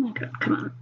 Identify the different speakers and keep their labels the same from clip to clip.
Speaker 1: my God, come on.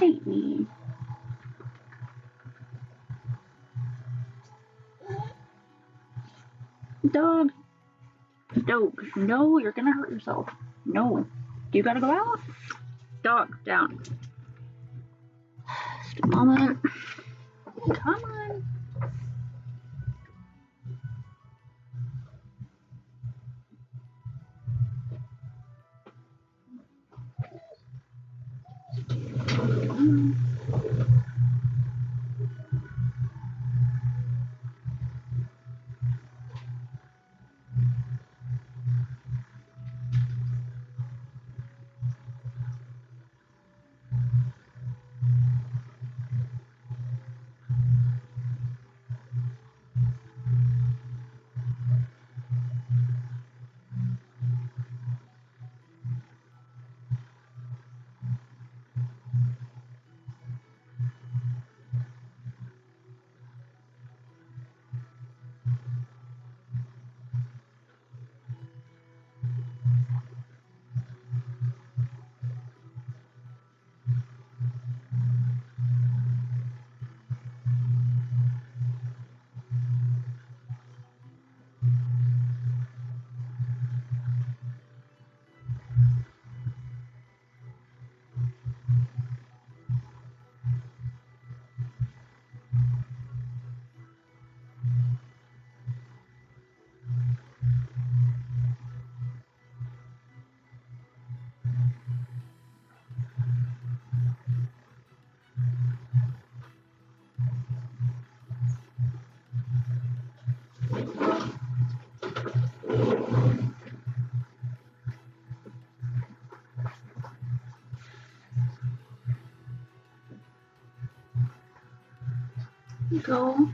Speaker 1: hate me. Dog. Dog. No, you're gonna hurt yourself. No. Do you gotta go out? Dog, down. Just a moment. Come on. Go.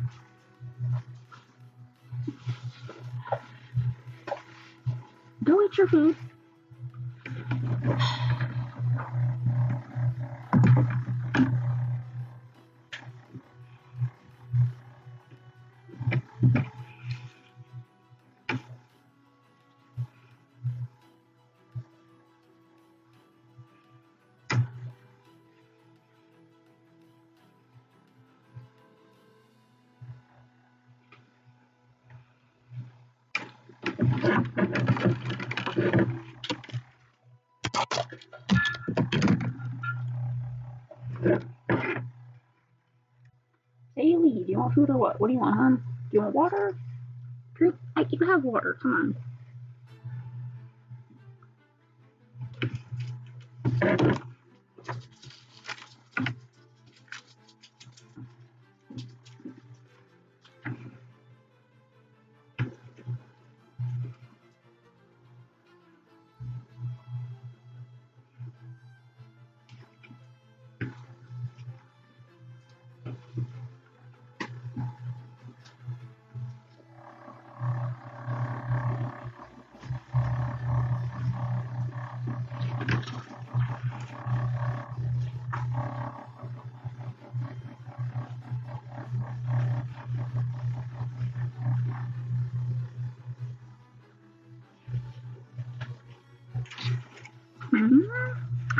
Speaker 1: Go eat your food. Haley, do you want food or what? What do you want, hon? Do you want water? Drink? You have water. Come on.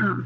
Speaker 1: Oh.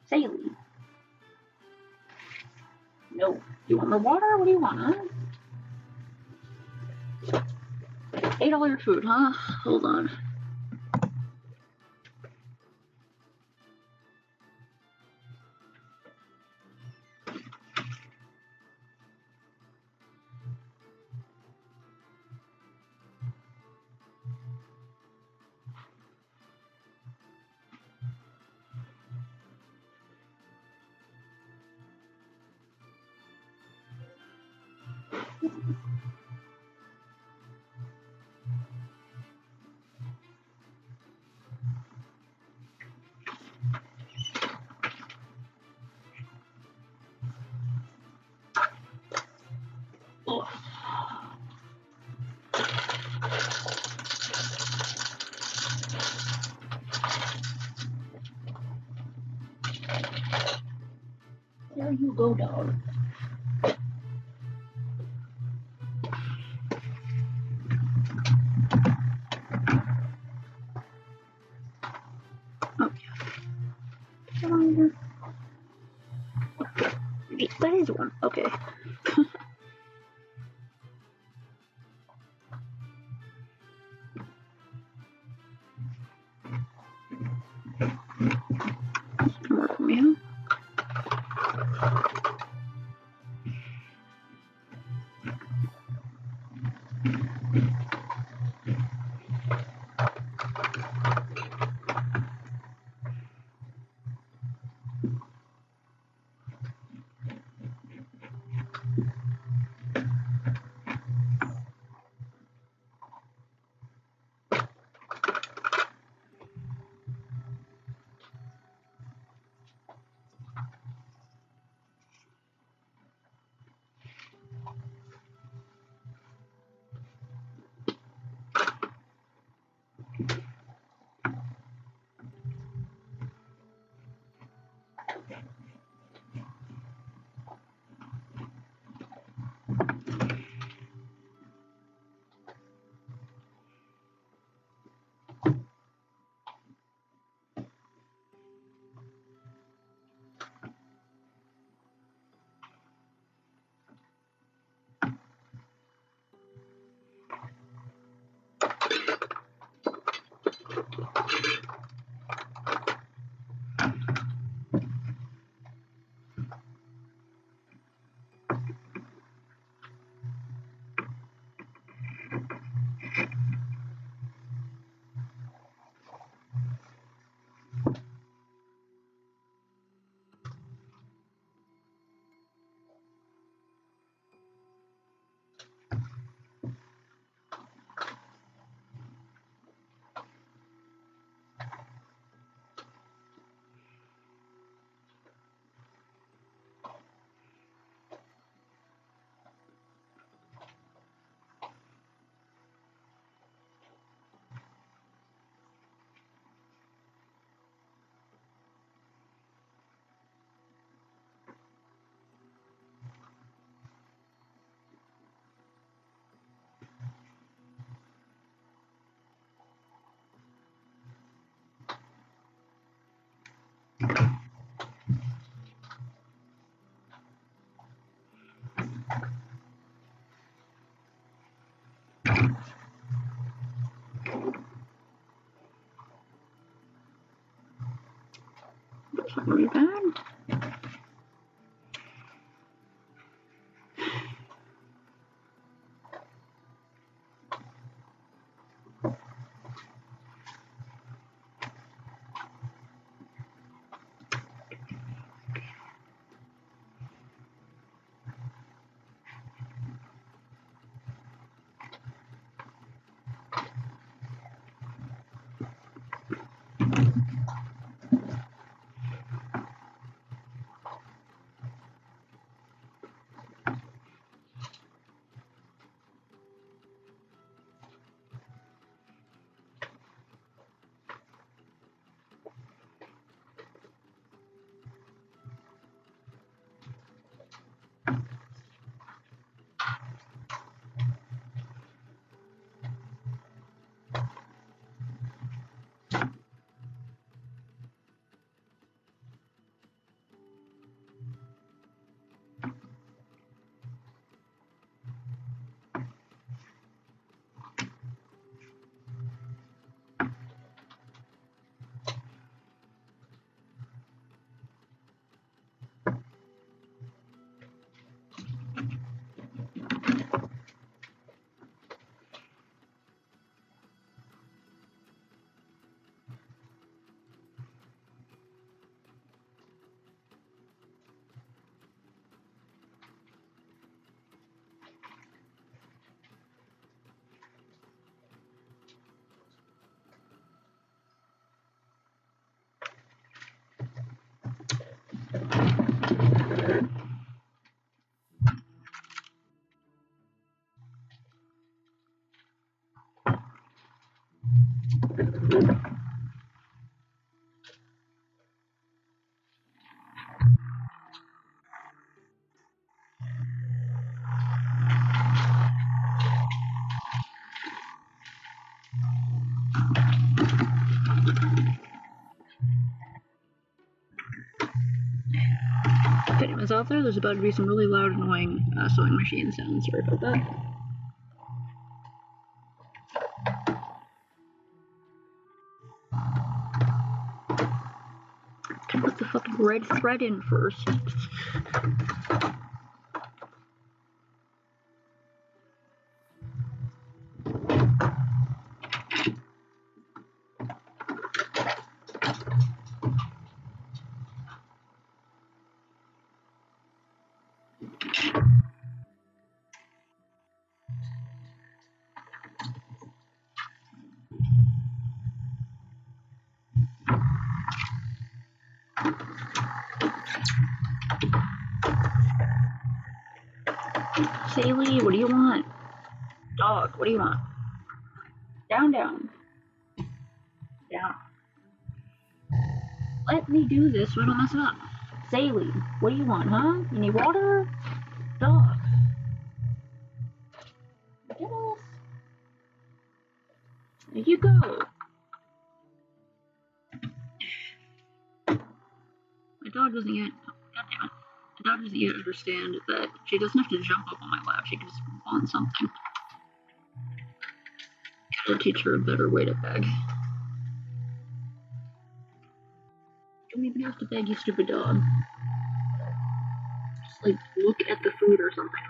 Speaker 1: Saline. No. You want more water? What do you want, huh? Ate all your food, huh? Hold on. Oh. There you go, dog. That is one. Okay. More from you. That's not really bad. sounds out there. There's about to be some really loud, annoying sewing machine sounds. Sorry about that. Put the fucking red thread in first. Saley, what do you want? Dog, what do you want? Down, down. Down. Let me do this so I don't mess it up. Saley, what do you want, huh? You need water? Dog. Get off. There you go. My dog doesn't yet. God damn it. My dog doesn't yet understand that she doesn't have to jump up on my lap. She can just want something. Gotta teach her a better way to beg. Don't even have to beg, you stupid dog. Just like look at the food or something.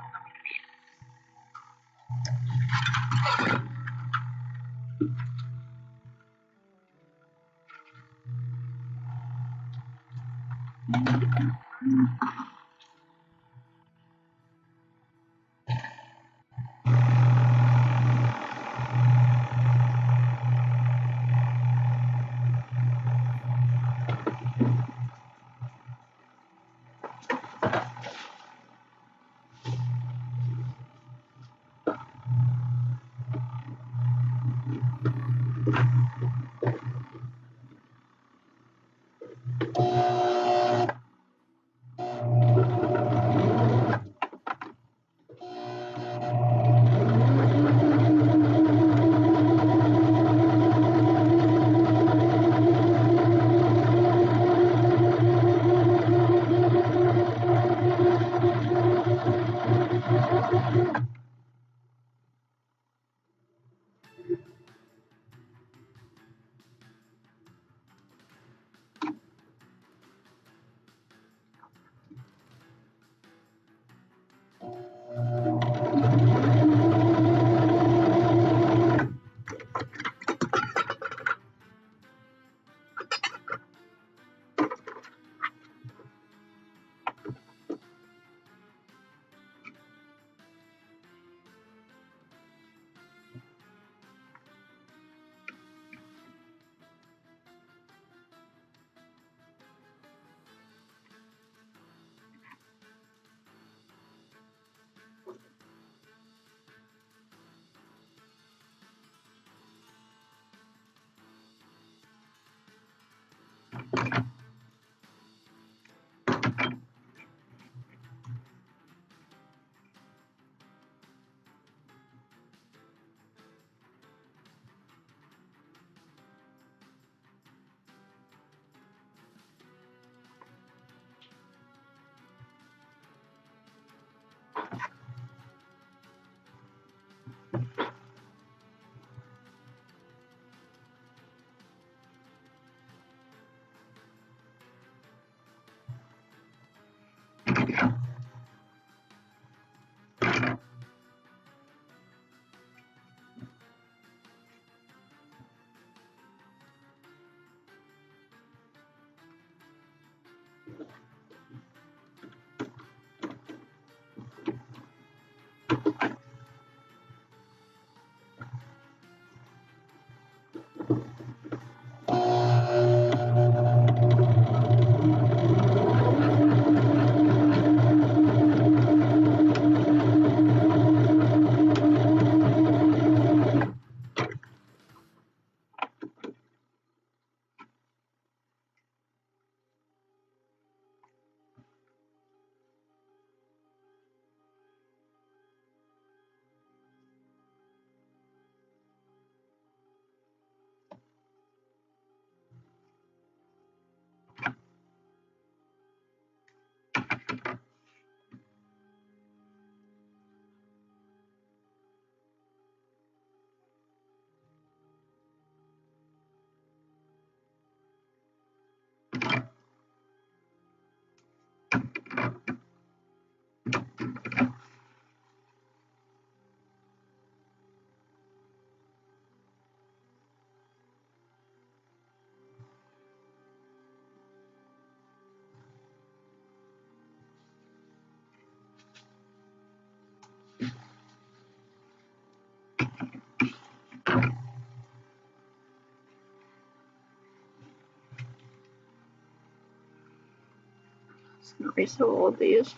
Speaker 1: Erase all of these.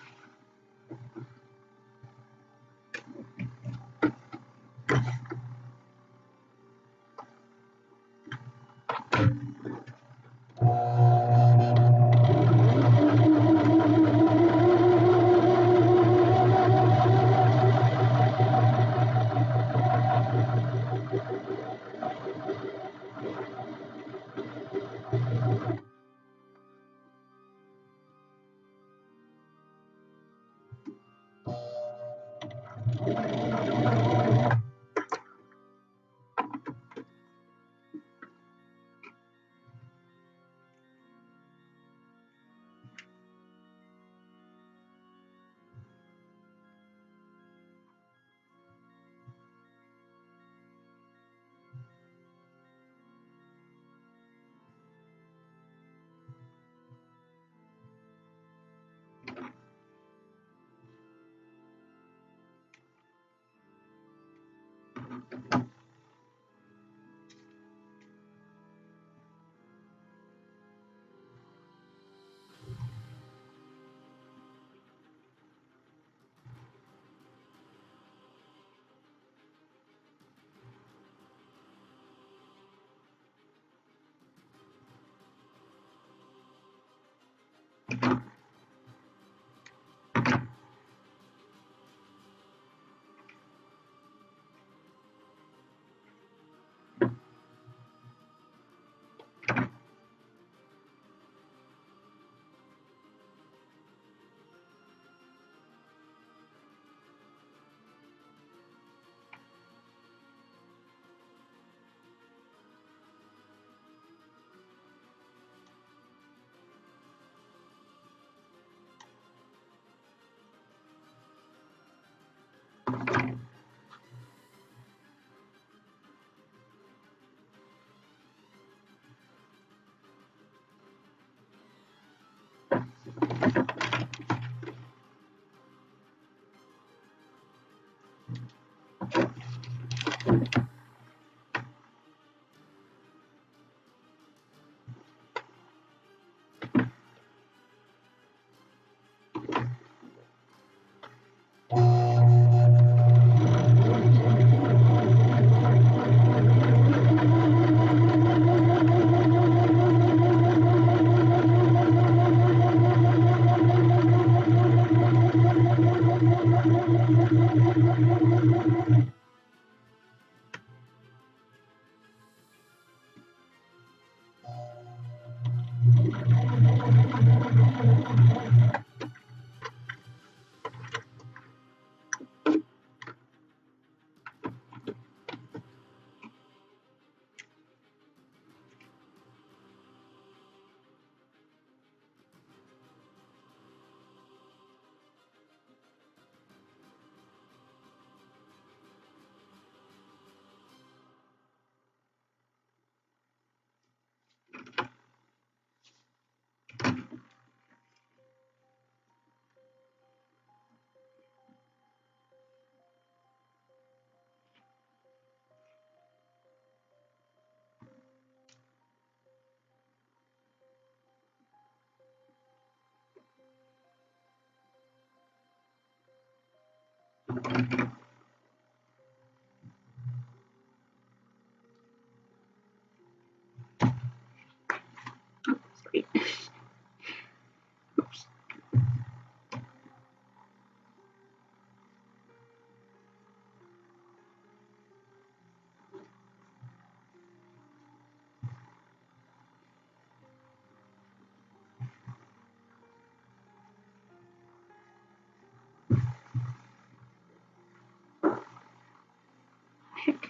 Speaker 1: Sorry. Oops. Heck.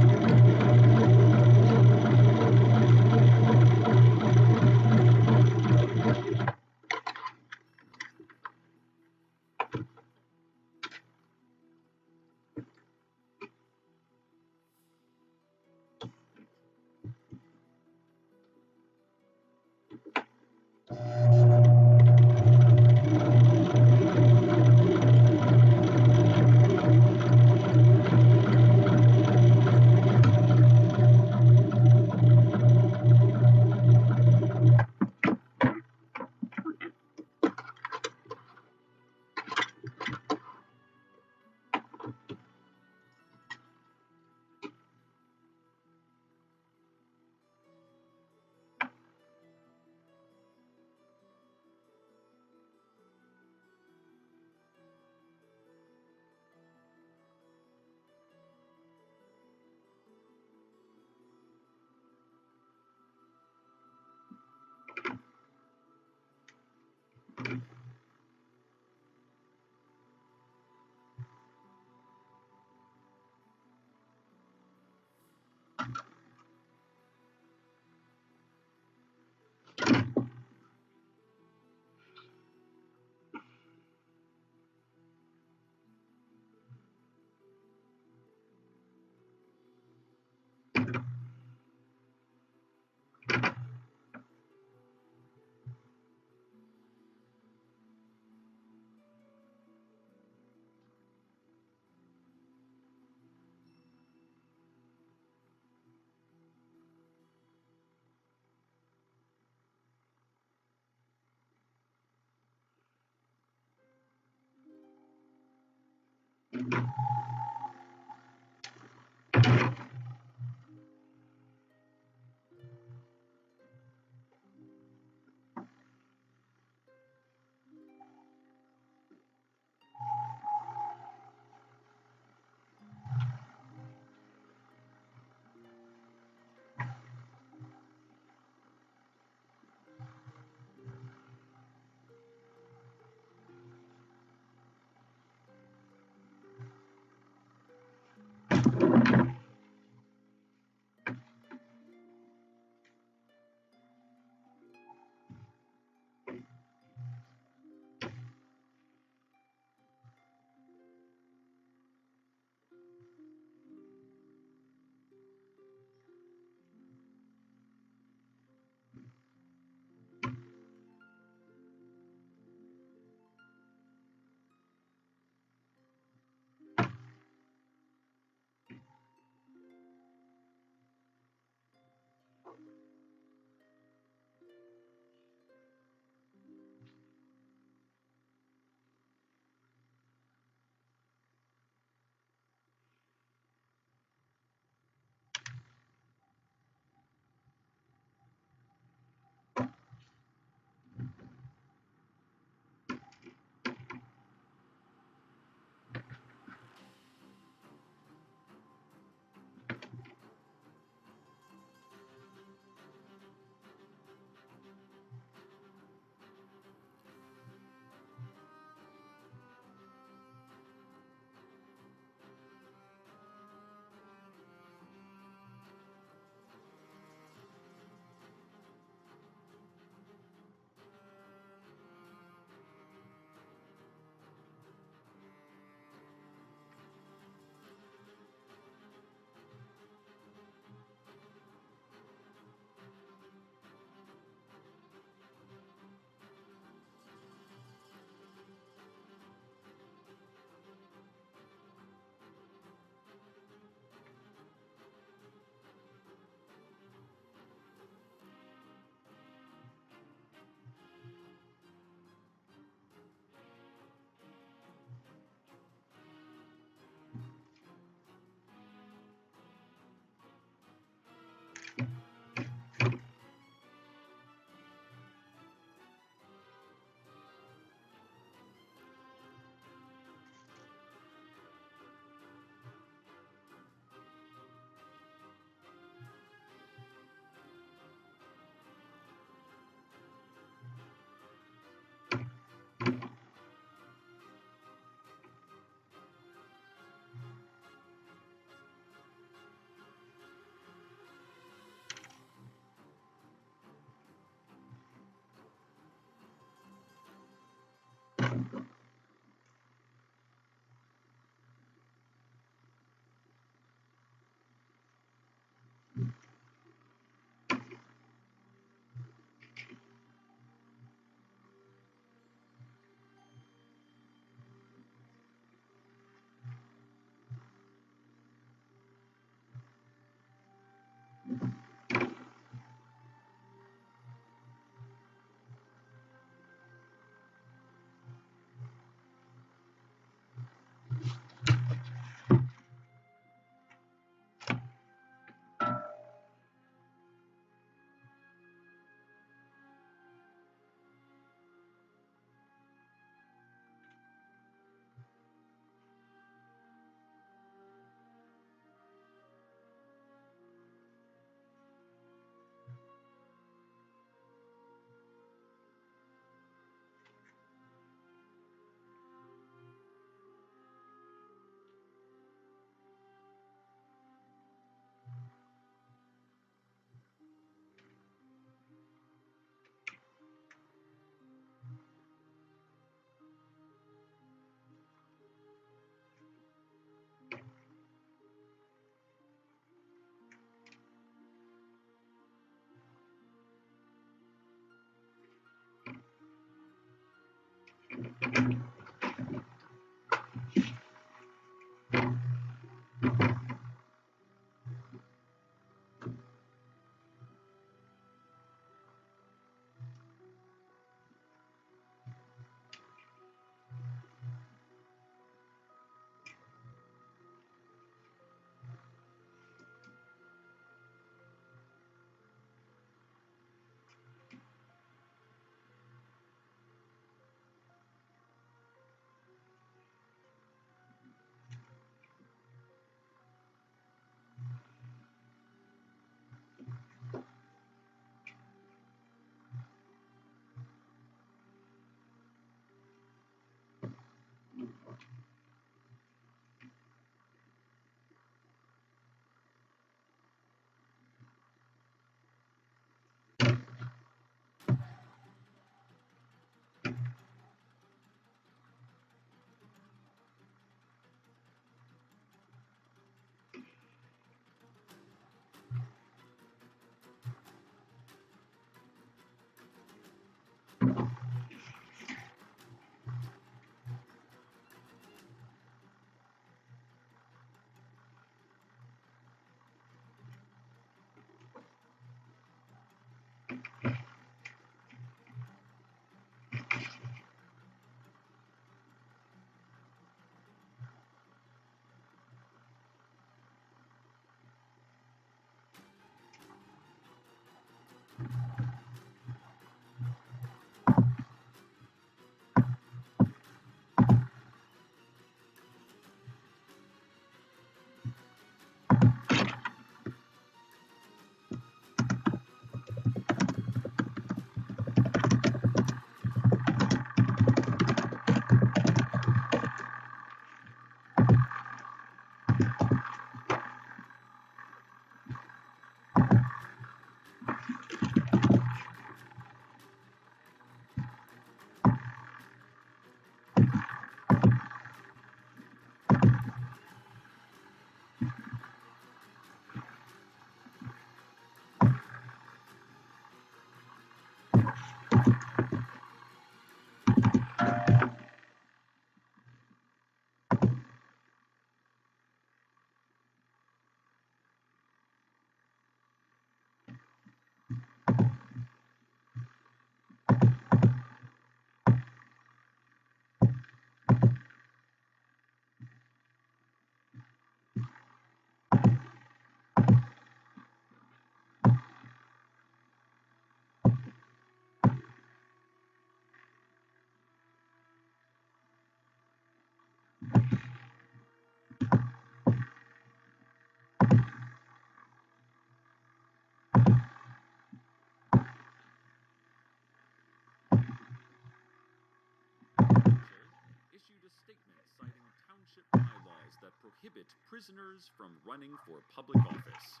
Speaker 2: laws that prohibit prisoners from running for public office.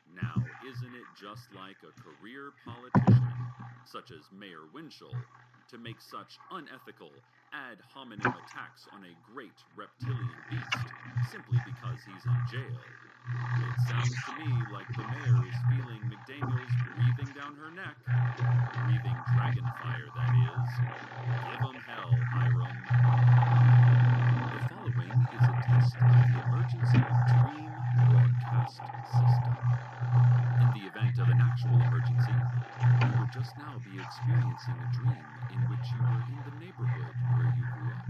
Speaker 2: Now, isn't it just like a career politician, such as Mayor Winchell, to make such unethical ad hominem attacks on a great reptilian beast simply because he's in jail? It sounds to me like the mayor is feeling McDaniels breathing down her neck. Breathing dragon fire, that is. Give 'em hell, Hiram. The following is a test of the emergency dream broadcast system. In the event of an actual emergency, you would just now be experiencing a dream in which you were in the neighborhood where you grew up.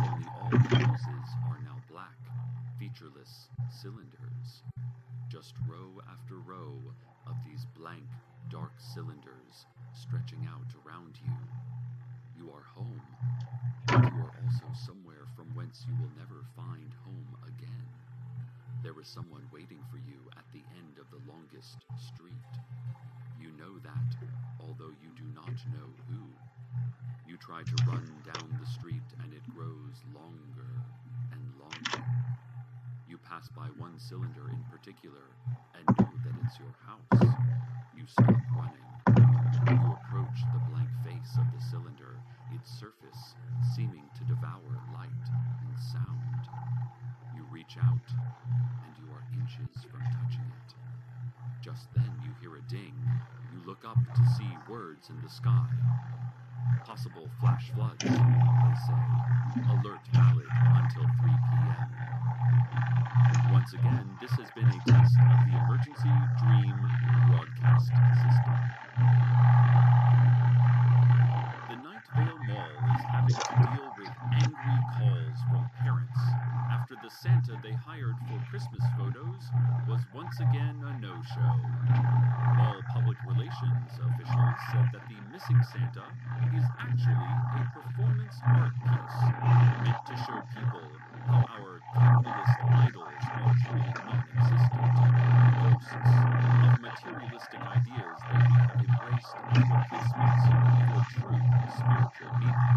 Speaker 2: Only all the houses are now black, featureless cylinders. Just row after row of these blank, dark cylinders stretching out around you. You are home, but you are also somewhere from whence you will never find home again. There is someone waiting for you at the end of the longest street. You know that, although you do not know who. You try to run down the street and it grows longer and longer. You pass by one cylinder in particular and know that it's your house. You stop running. You approach the blank face of the cylinder, its surface seeming to devour light and sound. You reach out, and you are inches from touching it. Just then you hear a ding. You look up to see words in the sky. Possible flash floods, they say. Alert valid until 3 p.m. Once again, this has been a test of the emergency dream broadcast system. The Night Vale Mall is having to deal with angry calls from parents after the Santa they hired for Christmas photos was once again a no-show. Mall public relations officials said that the missing Santa is actually a performance art piece meant to show people how our capitalist idols are truly non-existent, ghosts of materialistic ideas that we have embraced as replacements for true spiritual meaning.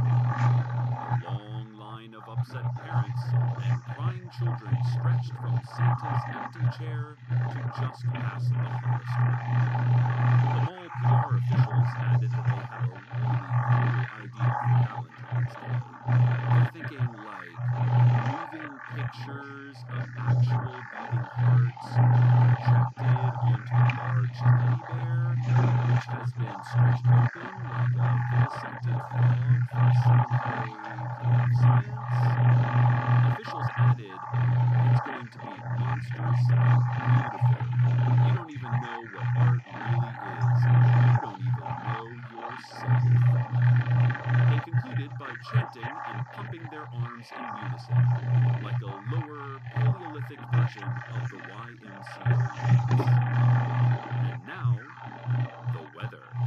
Speaker 2: A long line of upset parents and crying children stretched from Santa's empty chair to just past the Hollister. The mall PR officials added that they have a really cool idea for Valentine's Day. They're thinking like moving pictures of actual beating hearts projected onto a large teddy bear, which has been stretched open like a vivisected frog from 7th grade life science. Officials added it's going to be monstrous and beautiful. You don't even know what art really is. You don't even know yourself. They concluded by chanting and pumping their arms in unison, like a lower Paleolithic version of the YMCA dance. And now, the weather.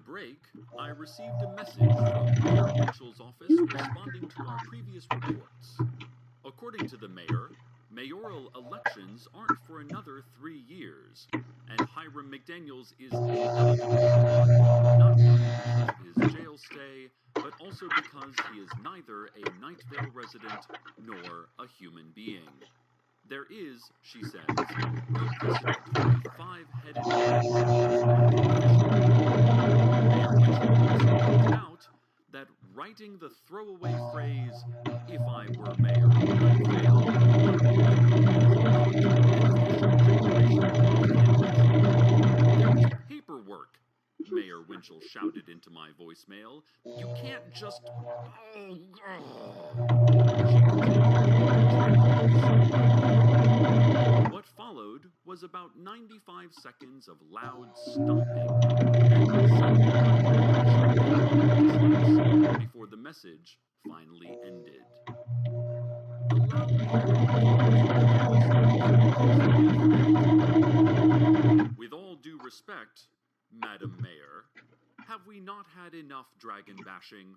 Speaker 2: break, I received a message from Mayor Winchell's office responding to our previous reports. According to the mayor, mayoral elections aren't for another 3 years, and Hiram McDaniels is ineligible to run, not only because of his jail stay, but also because he is neither a Night Vale resident nor a human being. There is, she says, no precedent for a 5-headed race as elected official. Mayor Winchell also pointed out that writing the throwaway phrase, "If I were mayor of Night Vale," on a plaque is not an official declaration of candidacy. There is paperwork, Mayor Winchell shouted into my voicemail. You can't just... She continued. What followed was about 95 seconds of loud stomping and what sounded like before the message finally ended. Allow me to with all due respect, Madam Mayor, have we not had enough dragon bashing?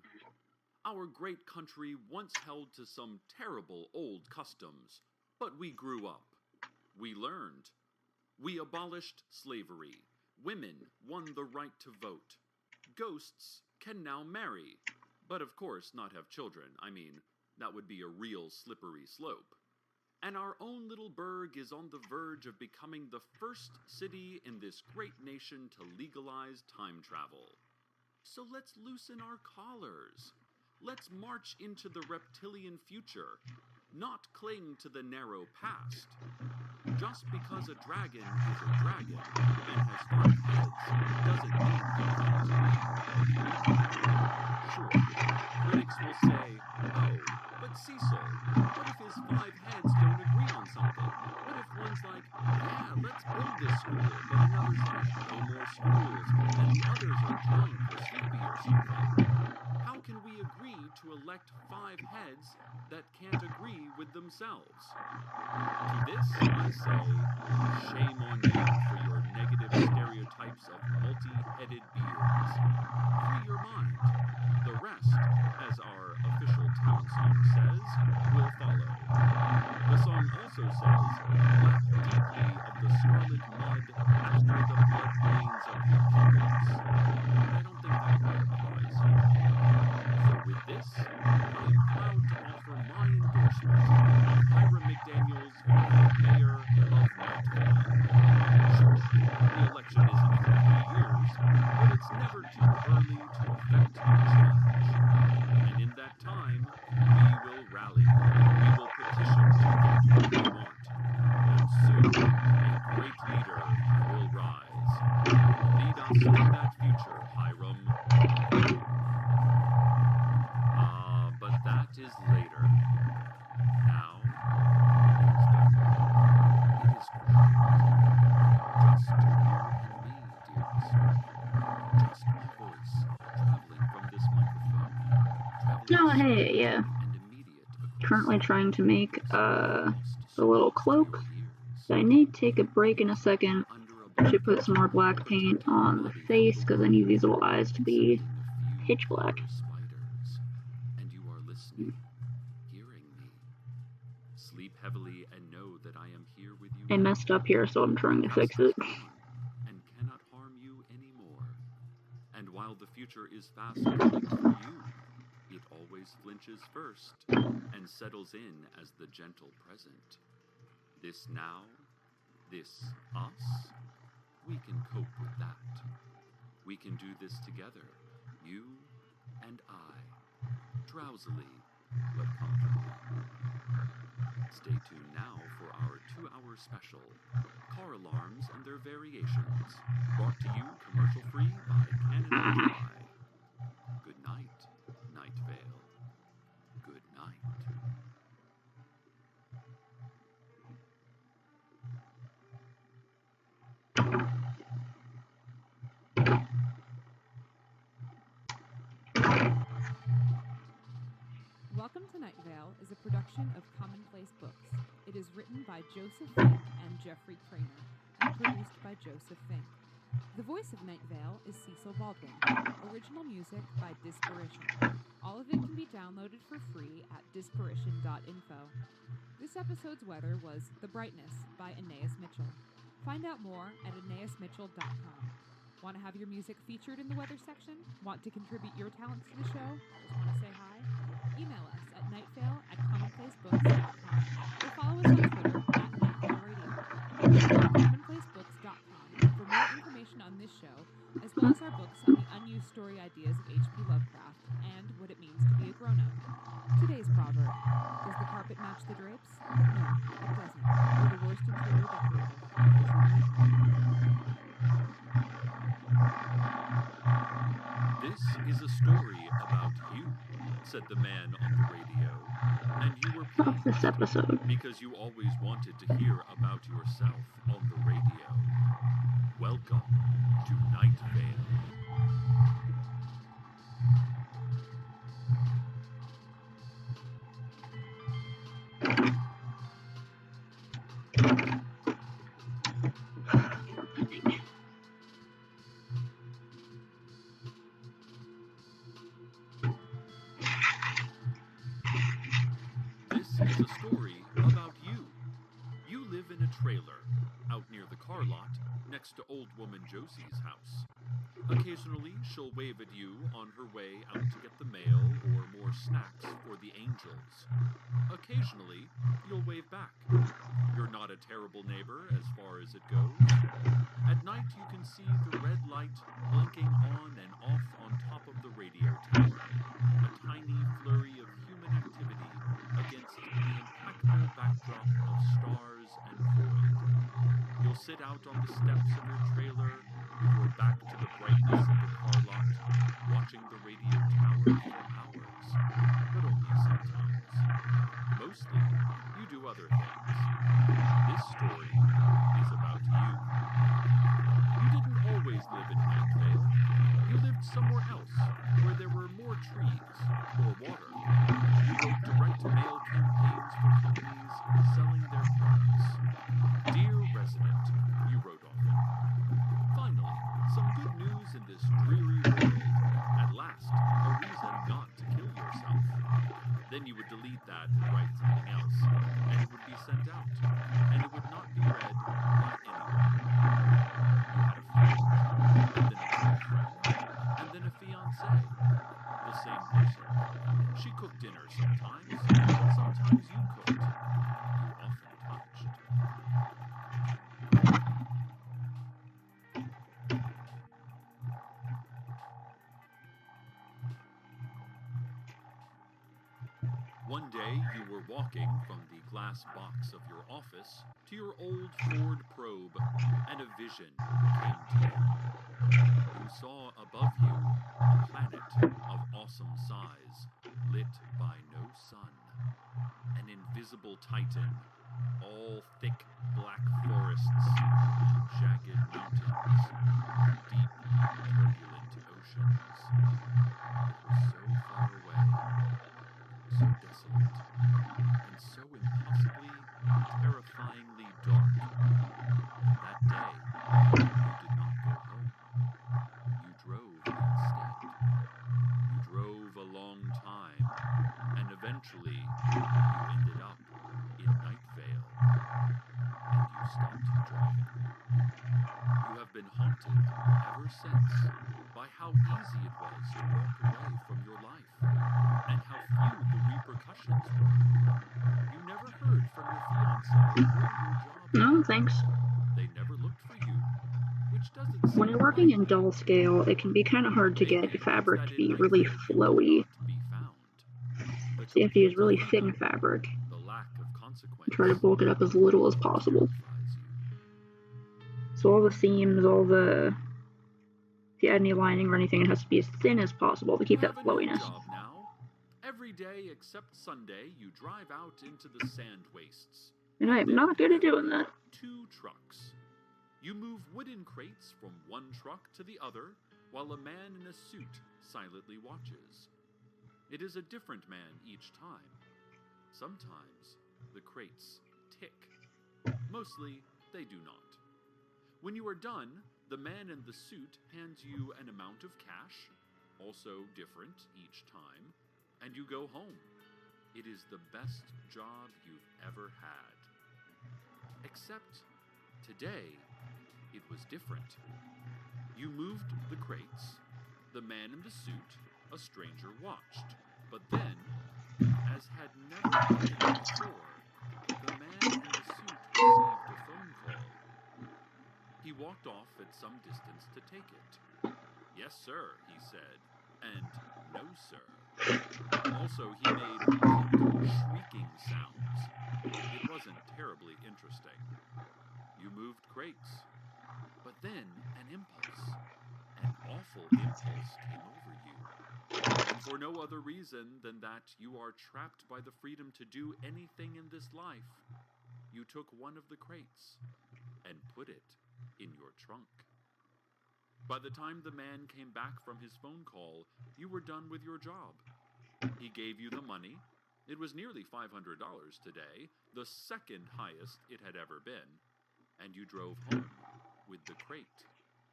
Speaker 2: Our great country once held to some terrible old customs, but we grew up. We learned. We abolished slavery. Women won the right to vote. Ghosts can now marry, but of course not have children. I mean, that would be a real slippery slope. And our own little burg is on the verge of becoming the first city in this great nation to legalize time travel. So let's loosen our collars. Let's march into the reptilian future, not cling to the narrow past. Just because a dragon is a dragon and has 5 heads doesn't mean he can't lead. Sure, critics will say, oh, but Cecil, what if his 5 heads don't agree on something? What if one's like, yeah, let's build this school, but another's like, no more schools, and the others are drunk or sleepy or something? How can we agree to elect 5 heads that can't agree with themselves? To this, I say, shame on you for your negative stereotypes of multi-headed beings. Free your mind. The rest, as our official town song says, will follow. The song also says, lap deeply of the scarlet mud after the blood rains of the apocalypse. But I don't think that quite applies here. So with this, I am proud to offer my endorsement of Hiram McDaniels for mayor of Night Vale. Sure, the election isn't for 3 years, but it's never too early to effect change. And in that time, we will rally. We will petition to get what we want. And soon, a great leader will rise. Lead us to that future, Hiram. But that is later. Now, it is quiet. Just you and me, dear listener. Just my voice, traveling from this microphone.
Speaker 1: Oh, hey, yeah. Currently trying to make a little cloak. So I need to take a break in a second to put some more black paint on the face because I need these little eyes to be pitch black.
Speaker 2: And you are listening, hearing me. Sleep heavily and know that I am here with you.
Speaker 1: I messed up here, so I'm trying to fix it.
Speaker 2: And cannot harm you anymore. And while the future is fast coming for you, it always flinches first and settles in as the gentle present. This now, this us, we can cope with that. We can do this together, you and I, drowsily but comfortably. Stay tuned now for our 2-hour special, Car Alarms and Their Variations, brought to you commercial-free by Canada Dry. Good night, Night Vale. Good night.
Speaker 3: Welcome to Night Vale is a production of Commonplace Books. It is written by Joseph Fink and Jeffrey Craner, and produced by Joseph Fink. The voice of Night Vale is Cecil Baldwin. Original music by Disparition. All of it can be downloaded for free at disparition.info. This episode's weather was The Brightness by Aeneas Mitchell. Find out more at aeneasmitchell.com. Want to have your music featured in the weather section? Want to contribute your talents to the show? Just want to say hi? Email us at nightfale@commonplacebooks.com or follow us on Twitter at nightfaleradio. Visit commonplacebooks.com for more information on this show, as well as our books on the unused story ideas of H.P. Lovecraft and what it means to be a grown-up. Today's proverb: does the carpet match the drapes? No, it doesn't. We're the worst interior decorator.
Speaker 2: This is a story about you, said the man on the radio, and you were
Speaker 1: Of this
Speaker 2: pleased
Speaker 1: episode.
Speaker 2: because you always wanted to hear about yourself on the radio. Welcome to Night Vale. This is a story about you. You live in a trailer out near the car lot next to old woman Josie's house. Occasionally, she'll wave at you on her way out to get the mail or more snacks for the angels. Occasionally, you'll wave back. You're not a terrible neighbor as far as it goes. At night, you can see the red light blinking on and off on top of the radio tower. A tiny flurry of human activity against the impeccable backdrop of stars and void. You'll sit out on the steps of your trailer with your back to the brightness of the car lot, watching the radio tower for hours, but only sometimes. Mostly, you do other things. This story is about you. You didn't always live in Night Vale. You lived somewhere else, where there were more trees or water. You wrote direct mail campaigns for companies selling their products. Dear resident, you wrote often. Finally, some good news in this dreary world. At last, a reason not to kill yourself. Then you would delete that and write something else, and it would be sent out, and it would not be read by anyone. You had a friend, and then a girlfriend, and then a fiancé. The same person. She cooked dinner sometimes, but sometimes you cooked. You often touched. One day, you were walking from the glass box of your office to your old Ford Probe, and a vision came to you. You saw above you a planet of awesome size, lit by no sun. An invisible titan, all thick black forests, and jagged mountains, and deep, turbulent oceans. It was so far away, so desolate, and so impossibly, terrifyingly dark. And that day, you did not go home. You drove instead. You drove a long time, and eventually, you ended up in Night Vale. And you stopped driving. You have been haunted ever since by how easy it was to walk away from your life, and how few the repercussions were. You never heard from your fiancé or your job.
Speaker 1: No, thanks.
Speaker 2: They never looked for you, which doesn't seem
Speaker 1: When you're working in
Speaker 2: likely.
Speaker 1: dull scale, it can be kind of hard to
Speaker 2: Maybe
Speaker 1: get
Speaker 2: it's
Speaker 1: fabric
Speaker 2: that
Speaker 1: to
Speaker 2: in
Speaker 1: be
Speaker 2: Night
Speaker 1: really
Speaker 2: Vale you
Speaker 1: flowy.
Speaker 2: cannot be found. The
Speaker 1: So you have to use
Speaker 2: complete
Speaker 1: really
Speaker 2: freedom,
Speaker 1: thin fabric
Speaker 2: the lack of
Speaker 1: and
Speaker 2: consequence,
Speaker 1: try to bulk it up as little as possible.
Speaker 2: terrifies you.
Speaker 1: So all the seams, if you add any lining or anything, it has to be as thin as possible to keep
Speaker 2: You
Speaker 1: that
Speaker 2: have a new
Speaker 1: flowiness.
Speaker 2: job now. Every day except Sunday, you drive out into the sand wastes.
Speaker 1: And I am
Speaker 2: Then
Speaker 1: not good at
Speaker 2: you
Speaker 1: doing
Speaker 2: ride
Speaker 1: that.
Speaker 2: 2 trucks. You move wooden crates from one truck to the other, while a man in a suit silently watches. It is a different man each time. Sometimes the crates tick. Mostly, they do not. When you are done, The man in the suit hands you an amount of cash, also different each time, and you go home. It is the best job you've ever had. Except today, it was different. You moved the crates. The man in the suit, a stranger, watched. But then, as had never happened before, the man in the suit received a phone call. He walked off at some distance to take it. "Yes, sir," he said, and "No, sir." Also, he made shrieking sounds. It wasn't terribly interesting. You moved crates. But then an impulse, an awful impulse came over you. And for no other reason than that you are trapped by the freedom to do anything in this life, you took one of the crates and put it in your trunk. By the time the man came back from his phone call, you were done with your job. He gave you the money. It was nearly $500 today, the second highest it had ever been, and you drove home with the crate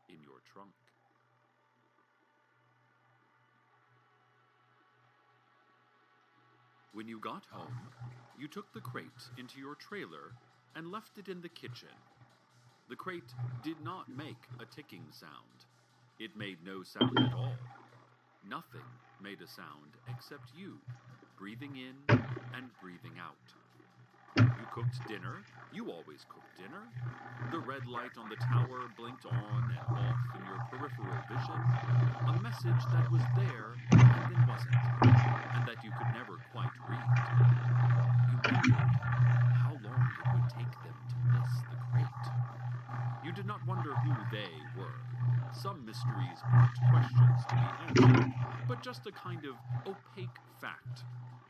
Speaker 2: in your trunk. When you got home, you took the crate into your trailer and left it in the kitchen. The crate did not make a ticking sound. It made no sound at all. Nothing made a sound except you, breathing in and breathing out. You cooked dinner. You always cook dinner. The red light on the tower blinked on and off in your peripheral vision, a message that was there and then wasn't, and that you could never quite read. You wondered how long it would take them to miss the crate. You did not wonder who they were. Some mysteries aren't questions to be answered, but just a kind of opaque fact,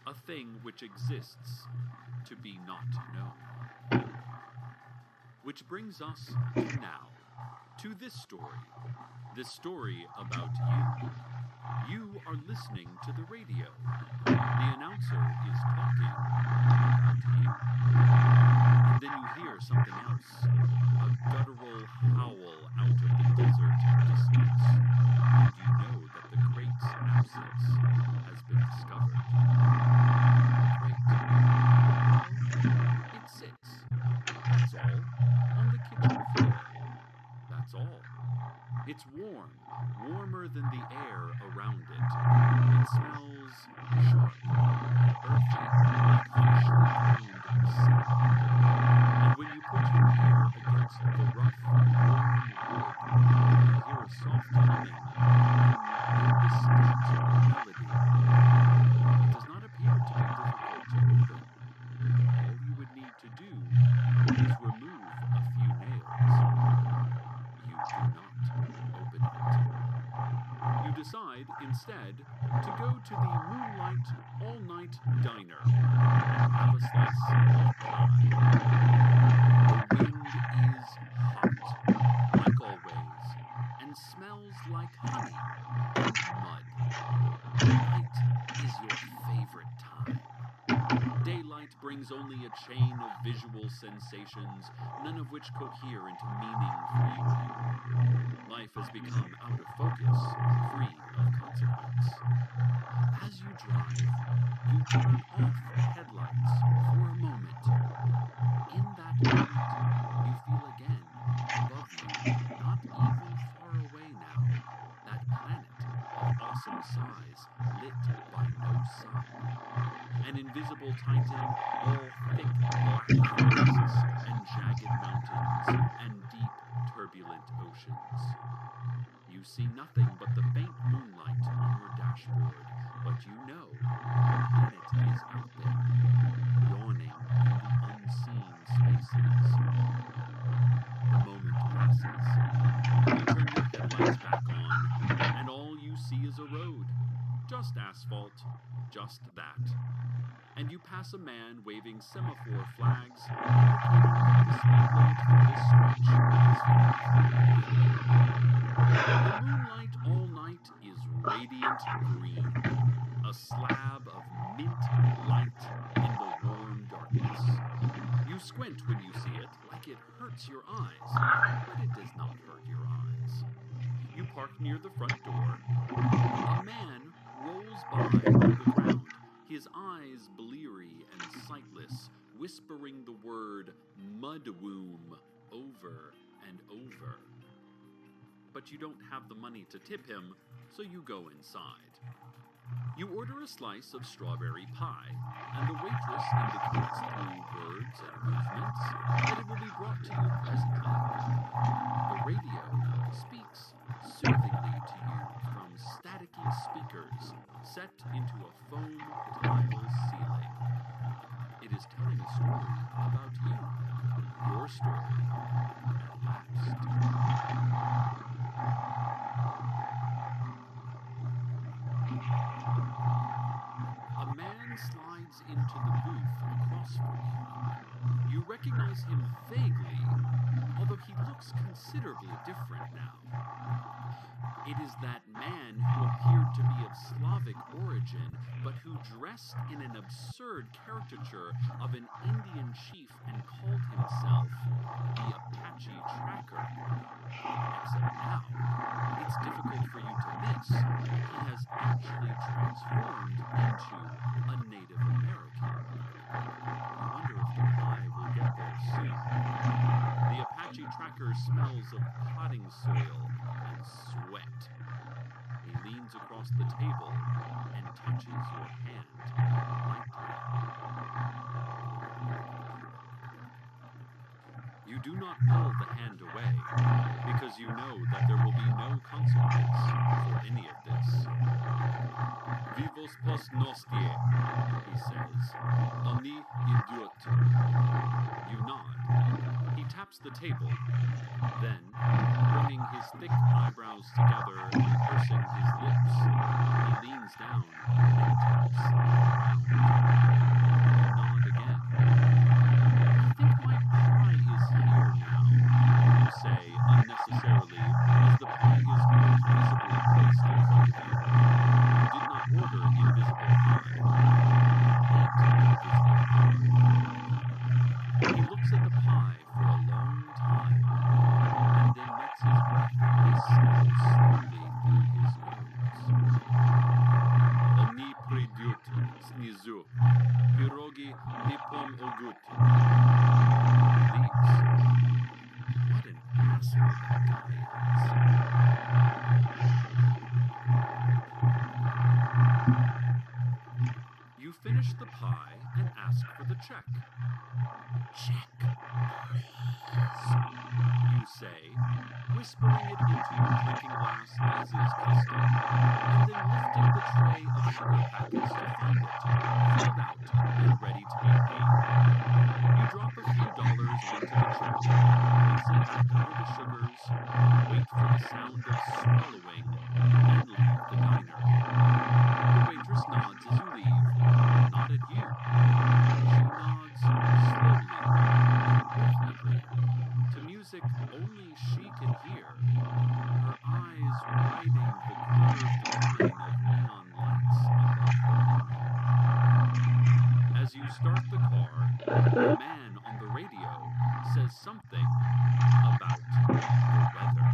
Speaker 2: a thing which exists to be not known. Which brings us to now, to this story about you. You are listening to the radio. The announcer is talking about you. And then you hear something else, a guttural howl out of the desert distance, and you know that the crate's absence has been discovered. It sits, that's all, on the kitchen floor. That's all. It's warm, warmer than the air around it. It smells sharp and earthy, like freshly ground cinnamon. And when you put your ear against the rough, warm wood, you hear a soft humming, an indistinct melody. It does not appear to be difficult to open. All you would need to do is remove a few nails. You do not open it. You decide, instead, to go to the Moonlight All-Night Diner and have a slice of pie. The wind is hot, like always, and smells like honey and mud. Night is your favorite time. Daylight brings only a chain of visual sensations, none of which cohere into meaning for you anymore. Life has become out of focus, free of consequence. As you drive, you turn off the headlights for a moment. In that moment, you feel again, above you, not even far away now, that planet of awesome size, lit by no sun. An invisible titan, all thick black forests and jagged mountains and deep, turbulent oceans. You see nothing but the faint moonlight on your dashboard, but you know the planet is out there, yawning in the unseen spaces. The moment passes. You turn your headlights back on, and all you see is a road. Just asphalt, just that. And you pass a man waving semaphore flags, indicating that the speed limit for this stretch is 55. The moonlight all night is radiant green, a slab of mint light in the warm darkness. You You squint when you see it, like it hurts your eyes, but it does not hurt your eyes. You park near the front door. A man rolls by on the ground, his eyes bleary and sightless, whispering the word mudwomb over and over. But you don't have the money to tip him, so you go inside. You order a slice of strawberry pie, and the waitress indicates through words and movements that it will be brought to you presently. The radio speaks soothingly to you from staticky speakers set into a foam tile ceiling. It is telling a story about you, your story at last. A man slides into the booth across from you. You recognize him vaguely, although he looks considerably different now. It is that man who appeared to be of Slavic origin, but who dressed in an absurd caricature of an Indian chief and called himself the Apache Tracker. Except now, it's difficult for you to miss. He has actually transformed into a Native American. I wonder if the pie will get there soon. The Apache Tracker smells of potting soil and sweat. He leans across the table and touches your hand lightly. You do not pull the hand away, because you know that there will be no consequence for any of this. Vivos post nostie, he says. Oni idiot. You nod. He taps the table. Then, bringing his thick eyebrows together and pursing his lips, he leans down and taps around. You nod again. I think my pie is here now, you say unnecessarily, as the pie is quite visibly placed in front of you. You did not order invisible pie. You ate invisible pie. He looks at the pie for a long time, and then lets his breath hiss out slowly through his nose. Oni prидет снизу, пироги не помогут. Leaves. What an asshole that guy is. You finish the pie and ask for the check. Check, please, you say, whispering it into your drinking glass as is custom, and then lifting the tray of sugar packets to find it, filled out and ready to be paid. You drop a few dollars onto the check, place it back under the sugars, wait for the sound of swallowing, and leave the diner. The waitress nods as you leave, but not at you. She nods slowly and rhythmically, to music only she can hear, her eyes riding the curved line of neon lights above the menu. As you start the car, the man on the radio says something about the weather.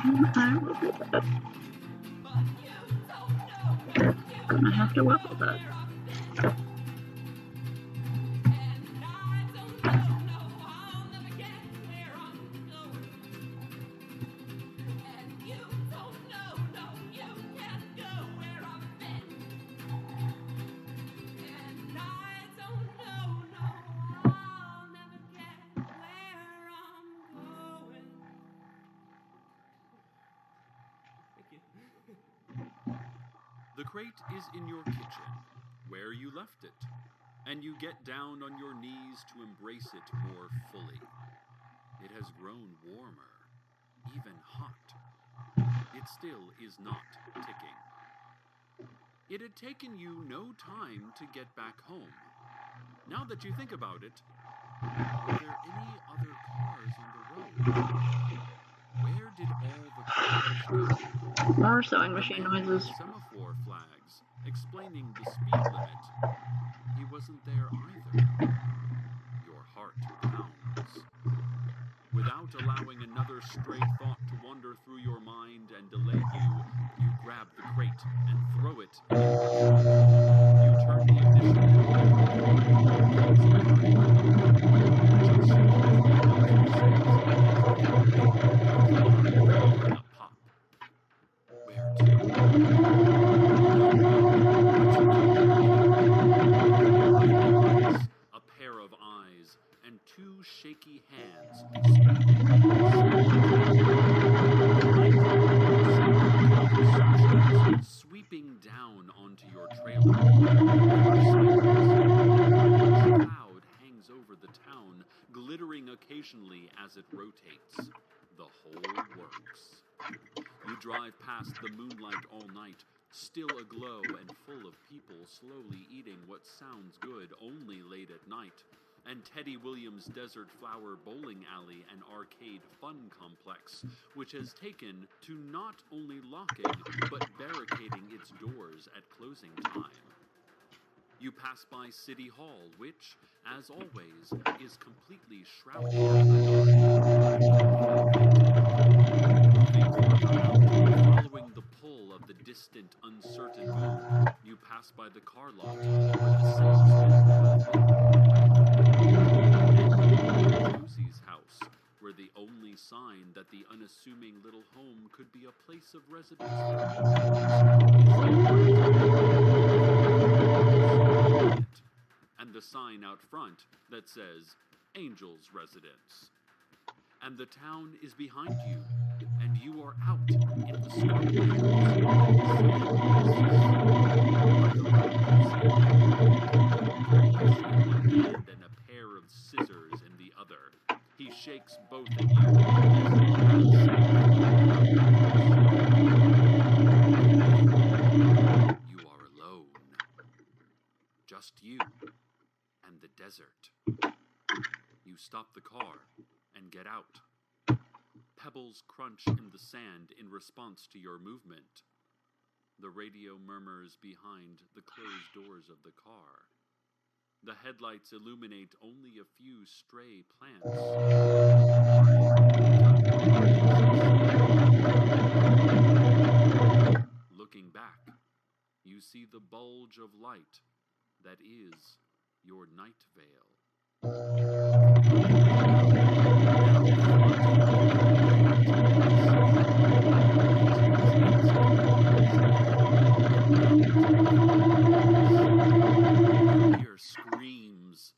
Speaker 1: I will do that. Gonna have to work with that.
Speaker 2: The crate is in your kitchen, where you left it, and you get down on your knees to embrace it more fully. It has grown warmer, even hot. It still is not ticking. It had taken you no time to get back home. Now that you think about it, were there any other cars on the road? Where did all the cars go?
Speaker 1: More sewing machine noises.
Speaker 2: Semaphore flags explaining the speed limit. He wasn't there either. Your heart pounds. Without allowing another stray thought to wander through your mind and delay you, you grab the crate and throw it in your trunk. You turn the ignition and a pop. Where to? A pair of eyes and two shaky hands sweeping down onto your trailer. A cloud hangs over the town, glittering occasionally as it rotates. The whole works. You drive past the moonlight all night, still aglow and full of people slowly eating what sounds good only late at night, and Teddy Williams' Desert Flower Bowling Alley and Arcade Fun Complex, which has taken to not only locking, but barricading its doors at closing time. You pass by City Hall, which, as always, is completely shrouded in following the pull of the distant, uncertain moon, you pass by the car lot where the salesman Josie's house, where the only sign that the unassuming little home could be a place of residence and the sign out front that says Angel's Residence. And the town is behind you, and you are out in the and a pair of scissors in the other. He shakes both of you. You are alone. Just you and the desert. You stop the car and get out. Pebbles crunch in the sand in response to your movement. The radio murmurs behind the closed doors of the car. The headlights illuminate only a few stray plants. Looking back, you see the bulge of light that is your night veil. You hear screams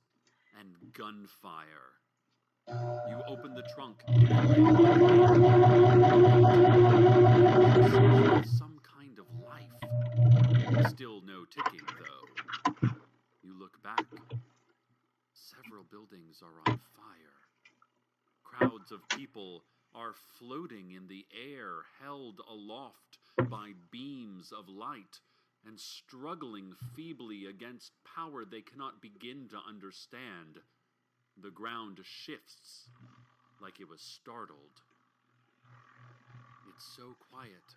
Speaker 2: and gunfire. You open the trunk. Some kind of life. Still no ticking, though. You look back. Several buildings are on fire. Crowds of people are floating in the air, held aloft by beams of light, and struggling feebly against power they cannot begin to understand. The ground shifts like it was startled. It's so quiet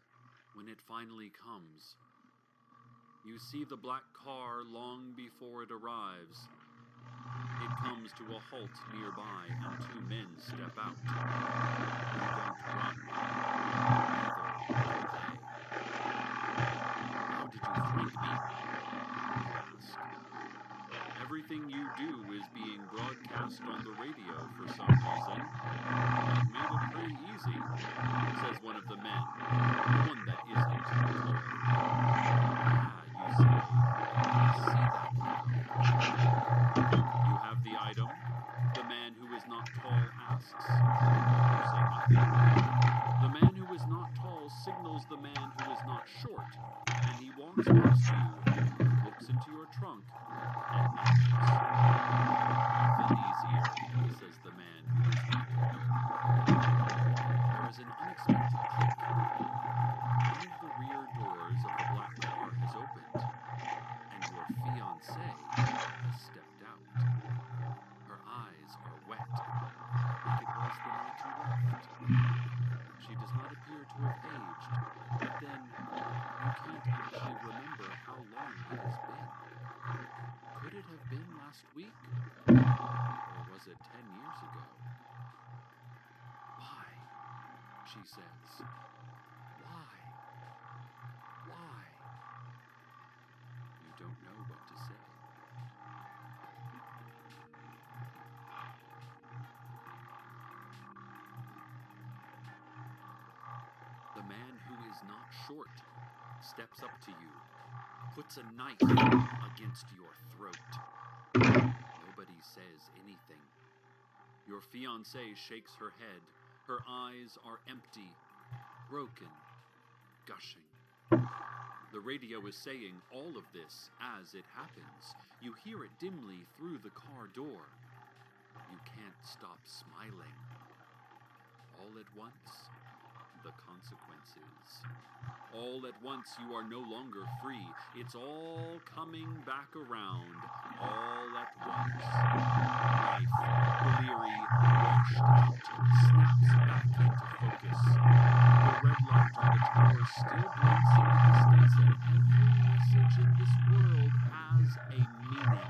Speaker 2: when it finally comes. You see the black car long before it arrives. It comes to a halt nearby, and two men step out. You don't run. everything you do is being broadcast on the radio for some reason. That made it pretty easy, says one of the men, the one that isn't tall. Yeah, you say. I see that now. You have the item? The man who is not tall asks. You say nothing. The man who is not tall signals the man who is not short, and he walks past you, looks into your trunk, and nods. Even easier, says the man who is not tall. There is an unexpected click. One of the rear doors of the black car has opened, and your fiancée has stepped out. Her eyes are wet, like it was the night you left. She does not appear to have aged, but then you can't actually remember how long it has been. Could it have been last week? Or was it 10 years ago? Why? She says. Why? Why? You don't know what to say. The man who is not short steps up to you, puts a knife against your throat. Nobody says anything. Your fiancée shakes her head. Her eyes are empty, broken, gushing. The radio is saying all of this as it happens. You hear it dimly through the car door. You can't stop smiling. All at once, the consequences. All at once, you are no longer free. It's all coming back around, all at once. Life, O'Leary, washed out, snaps back into focus. The red light on the tower still blinks in the distance, and every message in this world has a meaning.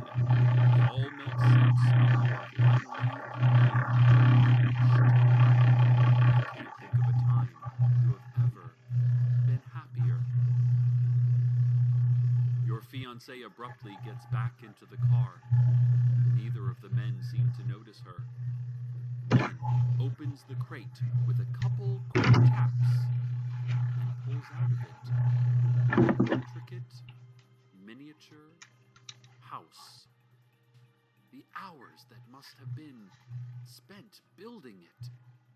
Speaker 2: It all makes sense when you are finally being finished. You can't think of a time you have ever been happier. Your fiancée abruptly gets back into the car. Neither of the men seem to notice her. One opens the crate with a couple quick taps and pulls out of it an intricate, miniature house. The hours that must have been spent building it.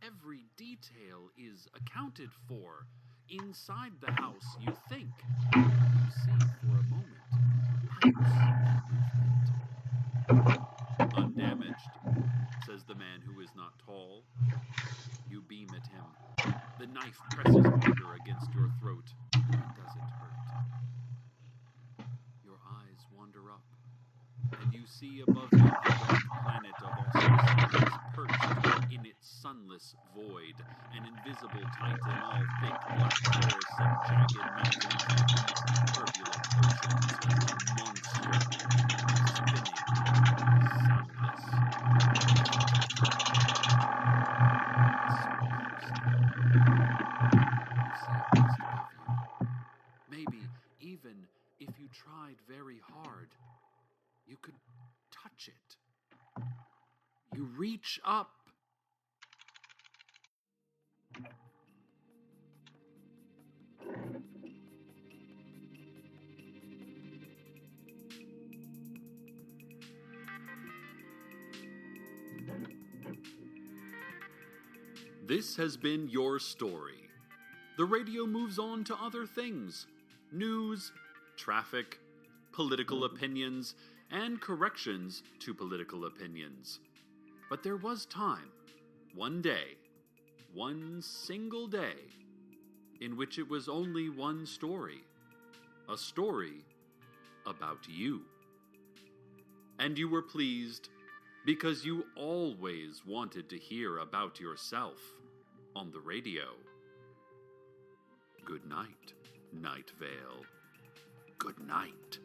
Speaker 2: Every detail is accounted for. Inside the house, you think. You see for a moment lights and movement. Undamaged, says the man who is not tall. You beam at him. The knife presses harder against your throat. Does it hurt? Your eyes wander up, and you see above you the dark planet of Auspices perched in its sunless void, an invisible titan all thick black forests and jagged mountains and deep turbulent oceans, a monster spinning, soundless. Maybe even if you tried very hard, you could touch it. You reach up. This has been your story. The radio moves on to other things. News, traffic, political opinions, and corrections to political opinions. But there was time, one day, one single day, in which it was only one story. A story about you. And you were pleased because you always wanted to hear about yourself on the radio. Good night, Night Vale. Good night.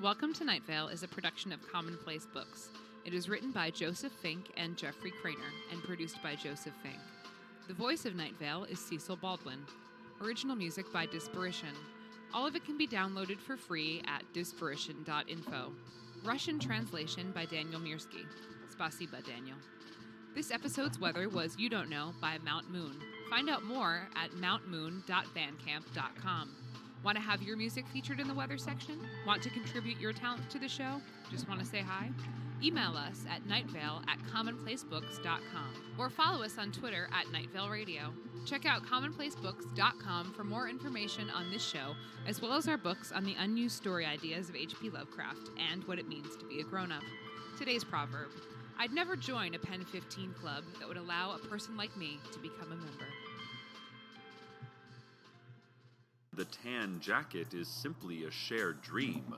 Speaker 3: Welcome to Night Vale is a production of Commonplace Books. It is written by Joseph Fink and Jeffrey Craner and produced by Joseph Fink. The voice of Night Vale is Cecil Baldwin. Original music by Disparition. All of it can be downloaded for free at disparition.info. Russian translation by Daniel Mirsky. Spasiba, Daniel. This episode's weather was You Don't Know by Mount Moon. Find out more at mountmoon.bandcamp.com. Want to have your music featured in the weather section? Want to contribute your talent to the show? Just want to say hi? Email us at nightvale@commonplacebooks.com or follow us on Twitter at Nightvale Radio. Check out commonplacebooks.com for more information on this show, as well as our books on the unused story ideas of H.P. Lovecraft and what it means to be a grown-up. Today's proverb: I'd never join a Pen 15 club that would allow a person like me to become a member.
Speaker 2: The tan jacket is simply a shared dream.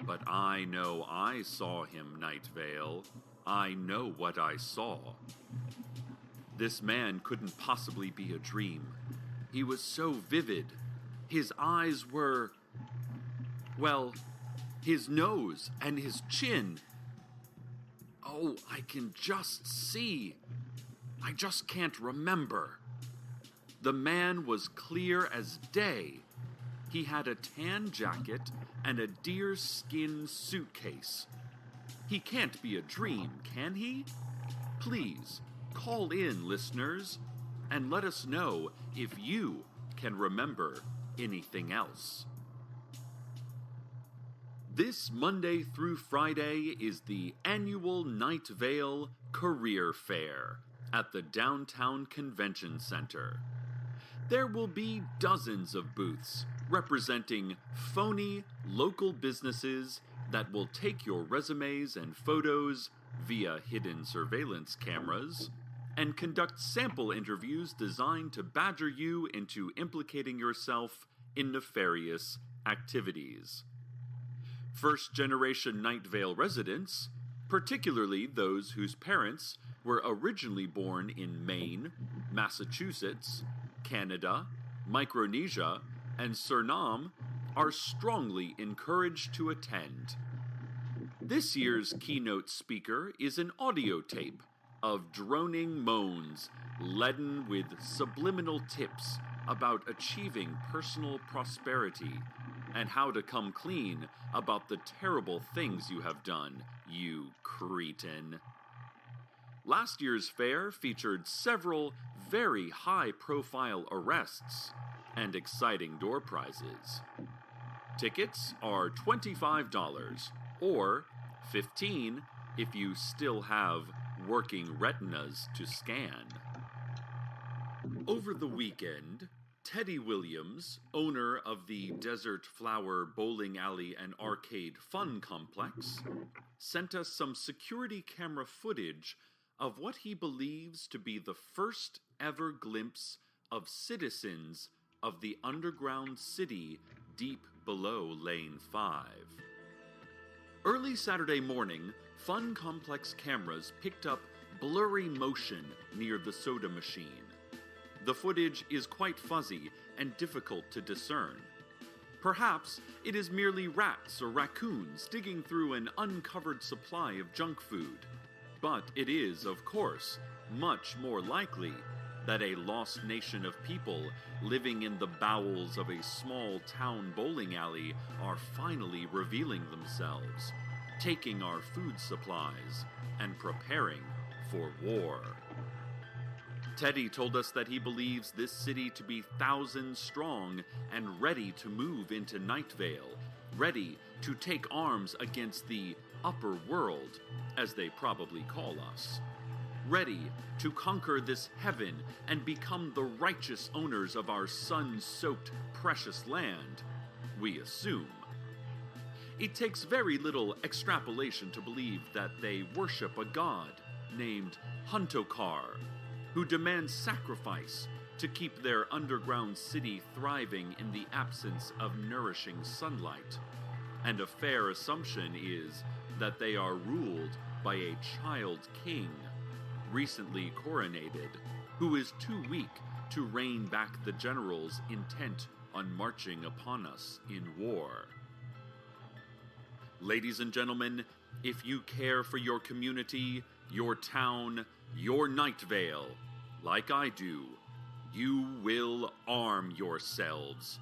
Speaker 2: But I know I saw him, Night Vale. I know what I saw. This man couldn't possibly be a dream. He was so vivid. His eyes were... well, his nose and his chin. Oh, I can just see. I just can't remember. The man was clear as day. He had a tan jacket and a deerskin suitcase. He can't be a dream, can he? Please, call in, listeners, and let us know if you can remember anything else. This Monday through Friday is the annual Night Vale Career Fair at the Downtown Convention Center. There will be dozens of booths representing phony local businesses that will take your resumes and photos via hidden surveillance cameras and conduct sample interviews designed to badger you into implicating yourself in nefarious activities. First-generation Night Vale residents, particularly those whose parents were originally born in Maine, Massachusetts, Canada, Micronesia, and Suriname, are strongly encouraged to attend. This year's keynote speaker is an audio tape of droning moans leaden with subliminal tips about achieving personal prosperity and how to come clean about the terrible things you have done, you cretin. Last year's fair featured several very high-profile arrests and exciting door prizes. Tickets are $25, or $15 if you still have working retinas to scan. Over the weekend, Teddy Williams, owner of the Desert Flower Bowling Alley and Arcade Fun Complex, sent us some security camera footage of what he believes to be the first ever glimpse of citizens of the underground city deep below Lane 5. Early Saturday morning, Fun Complex cameras picked up blurry motion near the soda machine. The footage is quite fuzzy and difficult to discern. Perhaps it is merely rats or raccoons digging through an uncovered supply of junk food. But it is, of course, much more likely that a lost nation of people living in the bowels of a small town bowling alley are finally revealing themselves, taking our food supplies, and preparing for war. Teddy told us that he believes this city to be thousands strong and ready to move into Night Vale, ready to take arms against the upper world, as they probably call us. Ready to conquer this heaven and become the righteous owners of our sun-soaked precious land, we assume. It takes very little extrapolation to believe that they worship a god named Huntokar, who demands sacrifice to keep their underground city thriving in the absence of nourishing sunlight. And a fair assumption is that they are ruled by a child king, recently coronated, who is too weak to rein back the generals intent on marching upon us in war. Ladies and gentlemen, If you care for your community, your town, your Night Vale, like I do, you will arm yourselves.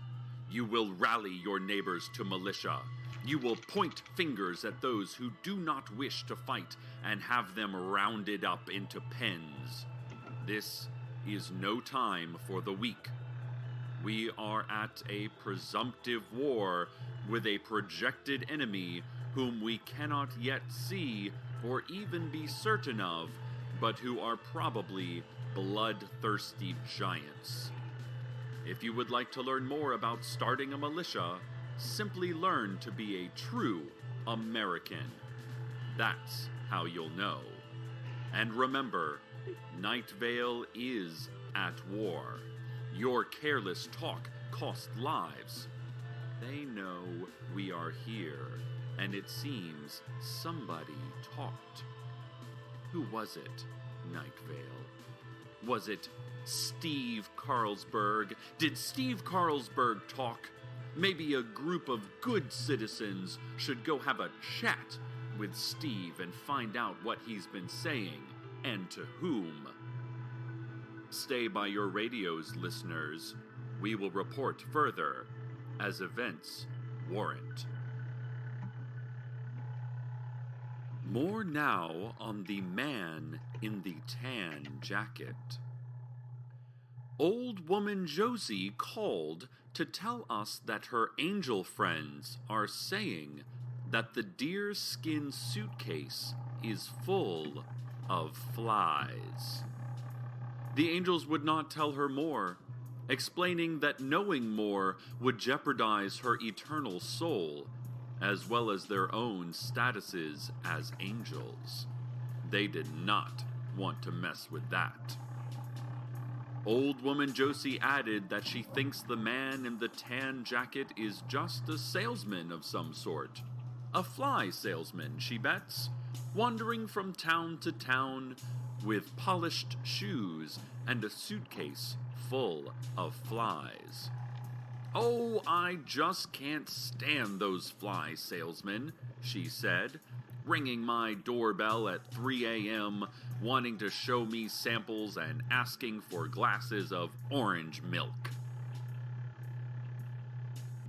Speaker 2: You will rally your neighbors to militia. You will point fingers at those who do not wish to fight and have them rounded up into pens. This is no time for the weak. We are at a presumptive war with a projected enemy whom we cannot yet see or even be certain of, but who are probably bloodthirsty giants. If you would like to learn more about starting a militia, simply learn to be a true American. That's how you'll know. And remember, Night Vale is at war. Your careless talk cost lives. They know we are here, and it seems somebody talked. Who was it, Night Vale? Was it Steve Carlsberg? Did Steve Carlsberg talk? Maybe a group of good citizens should go have a chat with Steve and find out what he's been saying, and to whom. Stay by your radios, listeners. We will report further as events warrant. More now on the man in the tan jacket. Old woman Josie called to tell us that her angel friends are saying that the deerskin suitcase is full of flies. The angels would not tell her more, explaining that knowing more would jeopardize her eternal soul, as well as their own statuses as angels. They did not want to mess with that. Old woman Josie added that she thinks the man in the tan jacket is just a salesman of some sort. A fly salesman, she bets, wandering from town to town with polished shoes and a suitcase full of flies. "Oh, I just can't stand those fly salesmen," she said, ringing my doorbell at 3 a.m., wanting to show me samples and asking for glasses of orange milk.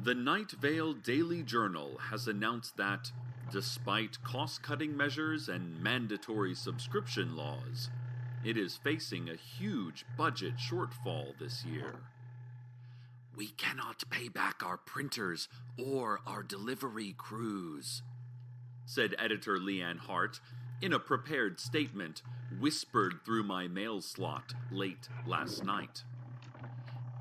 Speaker 2: The Night Vale Daily Journal has announced that, despite cost-cutting measures and mandatory subscription laws, it is facing a huge budget shortfall this year. "We cannot pay back our printers or our delivery crews," said editor Leanne Hart in a prepared statement whispered through my mail slot late last night.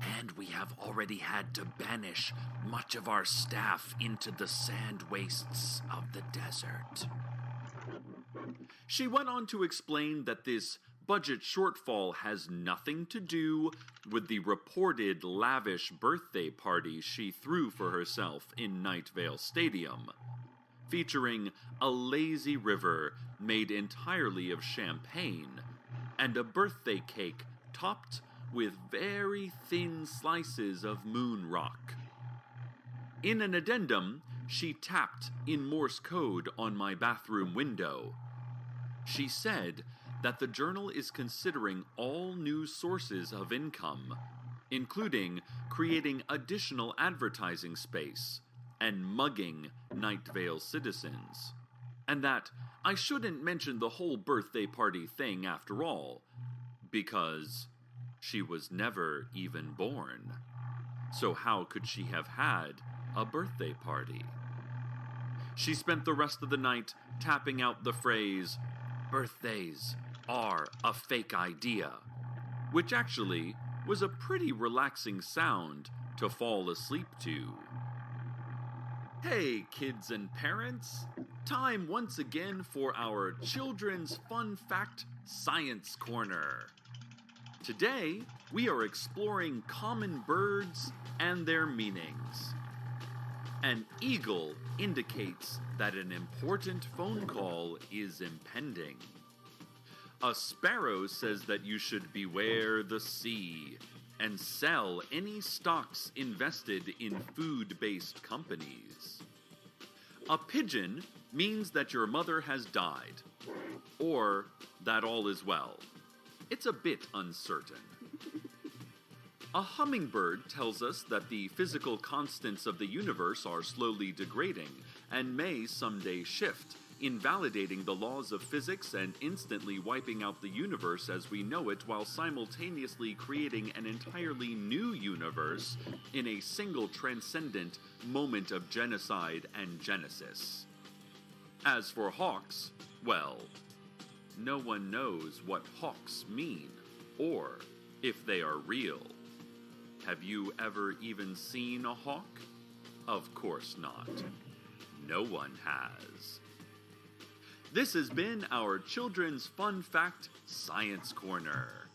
Speaker 2: "And we have already had to banish much of our staff into the sand wastes of the desert." She went on to explain that this budget shortfall has nothing to do with the reported lavish birthday party she threw for herself in Night Vale Stadium, featuring a lazy river made entirely of champagne and a birthday cake topped with very thin slices of moon rock. In an addendum, she tapped in Morse code on my bathroom window. She said that the journal is considering all new sources of income, including creating additional advertising space and mugging Night Vale citizens, and that I shouldn't mention the whole birthday party thing after all, because she was never even born. So how could she have had a birthday party? She spent the rest of the night tapping out the phrase, "Birthdays are a fake idea," which actually was a pretty relaxing sound to fall asleep to. Hey, kids and parents! Time once again for our Children's Fun Fact Science Corner. Today, we are exploring common birds and their meanings. An eagle indicates that an important phone call is impending. A sparrow says that you should beware the sea and sell any stocks invested in food-based companies. A pigeon means that your mother has died, or that all is well. It's a bit uncertain. A hummingbird tells us that the physical constants of the universe are slowly degrading and may someday shift, invalidating the laws of physics and instantly wiping out the universe as we know it while simultaneously creating an entirely new universe in a single transcendent moment of genocide and genesis. As for hawks, well, no one knows what hawks mean, or if they are real. Have you ever even seen a hawk? Of course not. No one has. This has been our Children's Fun Fact Science Corner.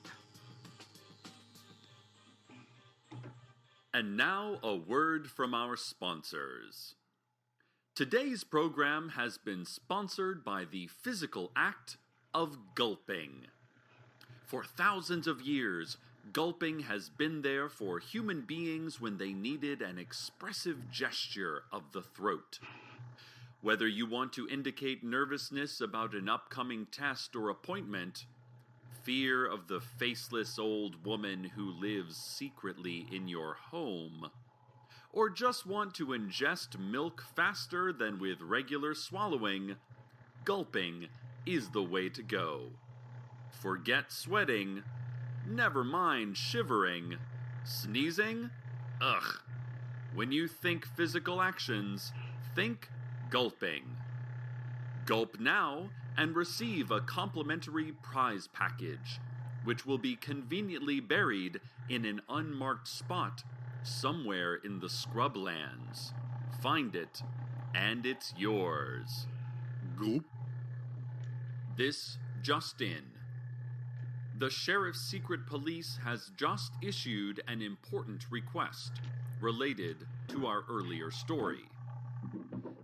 Speaker 2: And now a word from our sponsors. Today's program has been sponsored by the physical act of gulping. For thousands of years, gulping has been there for human beings when they needed an expressive gesture of the throat. Whether you want to indicate nervousness about an upcoming test or appointment, fear of the faceless old woman who lives secretly in your home, or just want to ingest milk faster than with regular swallowing, gulping is the way to go. Forget sweating, never mind shivering, sneezing, ugh. When you think physical actions, think gulping. Gulp now and receive a complimentary prize package, which will be conveniently buried in an unmarked spot somewhere in the scrublands. Find it, and it's yours. Gulp. This just in. The Sheriff's Secret Police has just issued an important request related to our earlier story.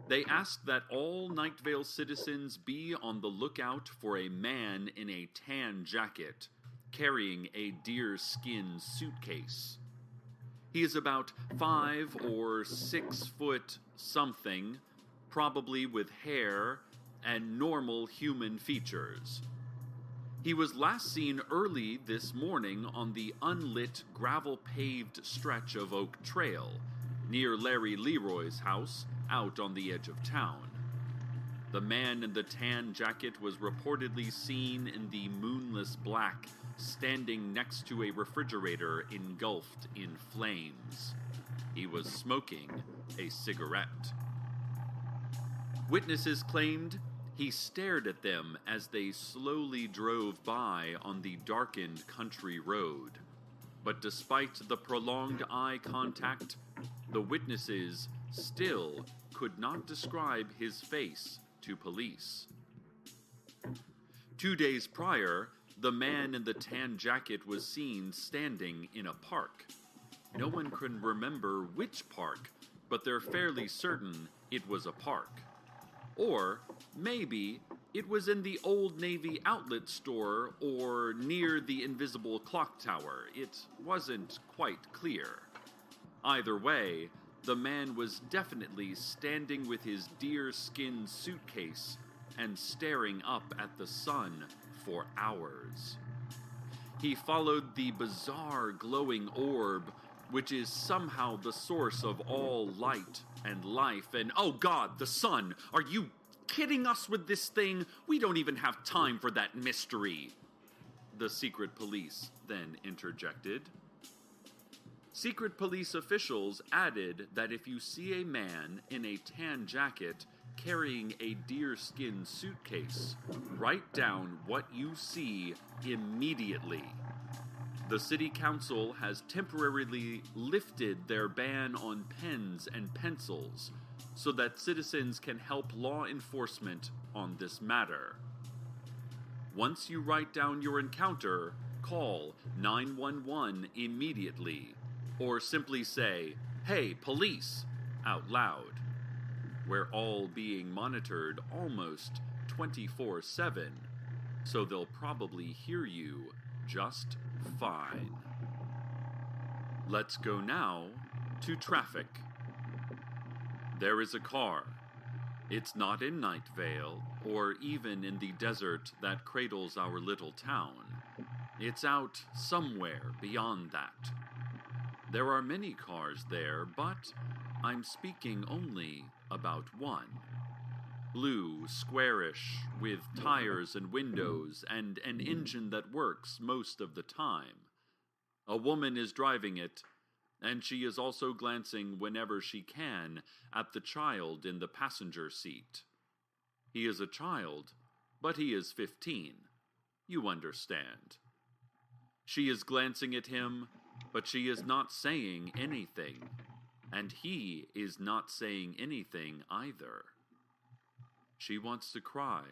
Speaker 2: They ask that all Night Vale citizens be on the lookout for a man in a tan jacket, carrying a deerskin suitcase. He is about 5 or 6 foot something, probably with hair and normal human features. He was last seen early this morning on the unlit gravel-paved stretch of Oak Trail, near Larry Leroy's house, out on the edge of town. The man in the tan jacket was reportedly seen in the moonless black, standing next to a refrigerator engulfed in flames. He was smoking a cigarette. Witnesses claimed he stared at them as they slowly drove by on the darkened country road. But despite the prolonged eye contact, the witnesses still could not describe his face to police. 2 days prior, the man in the tan jacket was seen standing in a park. No one can remember which park, but they're fairly certain it was a park. Or maybe it was in the Old Navy outlet store or near the invisible clock tower. It wasn't quite clear. Either way, the man was definitely standing with his deerskin suitcase and staring up at the sun for hours. He followed the bizarre glowing orb, which is somehow the source of all light and life, and oh God, the sun! Are you kidding us with this thing? We don't even have time for that mystery! The secret police then interjected. Secret police officials added that if you see a man in a tan jacket carrying a deerskin suitcase, write down what you see immediately. The city council has temporarily lifted their ban on pens and pencils so that citizens can help law enforcement on this matter. Once you write down your encounter, call 911 immediately, or simply say, "Hey, police," out loud. We're all being monitored almost 24/7, so they'll probably hear you just fine. Let's go now to traffic. There is a car It's not in Night Vale, or even in the desert that cradles our little town. It's out somewhere beyond that. There are many cars there, but I'm speaking only about one. Blue, squarish, with tires and windows and an engine that works most of the time. A woman is driving it, and she is also glancing whenever she can at the child in the passenger seat. He is a child, but he is 15. You understand. She is glancing at him, but she is not saying anything, and he is not saying anything either. She wants to cry,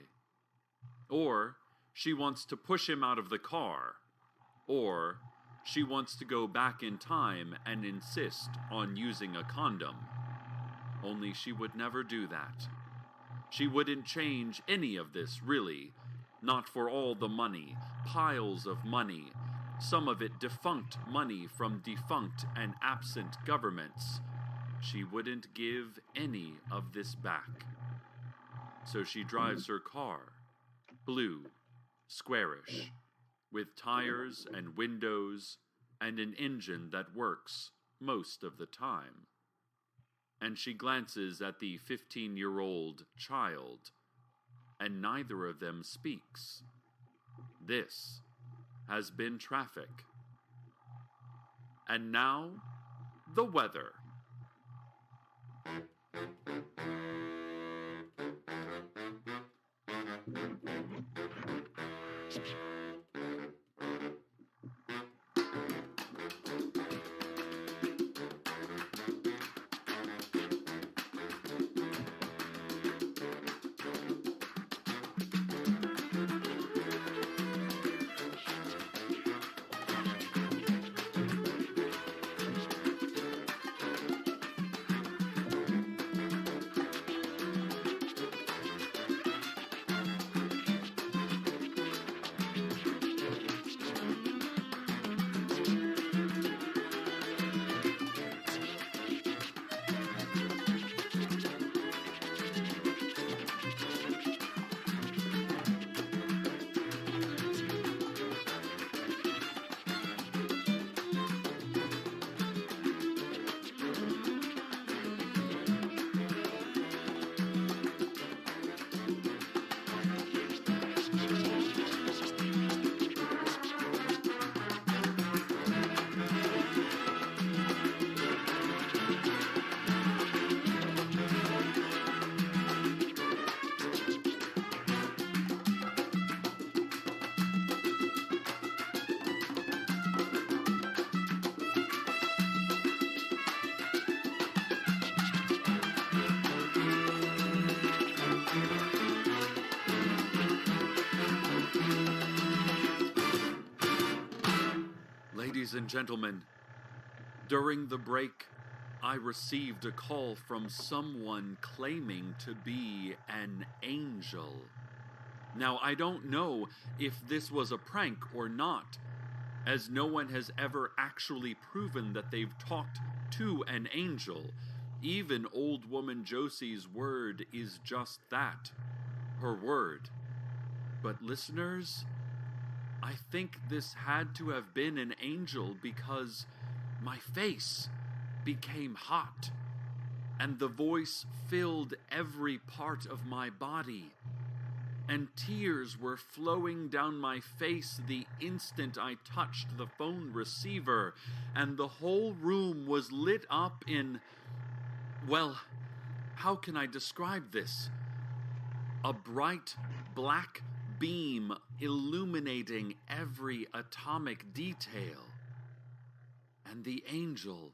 Speaker 2: or she wants to push him out of the car, or she wants to go back in time and insist on using a condom. Only she would never do that. She wouldn't change any of this, really. Not for all the money, piles of money, some of it defunct money from defunct and absent governments. She wouldn't give any of this back. So she drives her car, blue, squarish, with tires and windows and an engine that works most of the time. And she glances at the 15-year-old child, and neither of them speaks. This has been traffic. And now, the weather. Ladies and gentlemen, during the break, I received a call from someone claiming to be an angel. Now, I don't know if this was a prank or not, as no one has ever actually proven that they've talked to an angel. Even old woman Josie's word is just that, her word. But listeners, I think this had to have been an angel because my face became hot, and the voice filled every part of my body, and tears were flowing down my face the instant I touched the phone receiver, and the whole room was lit up in, well, how can I describe this? A bright black beam illuminating every atomic detail. And the angel,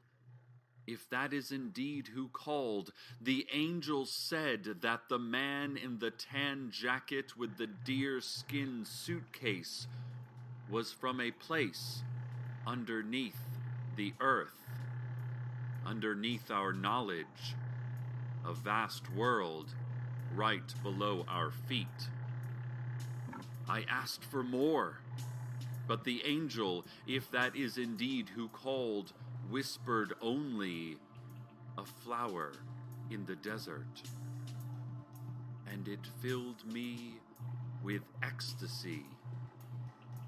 Speaker 2: if that is indeed who called, the angel said that the man in the tan jacket with the deerskin suitcase was from a place underneath the earth, underneath our knowledge, a vast world right below our feet. I asked for more, but the angel, if that is indeed who called, whispered only, a flower in the desert. and it filled me with ecstasy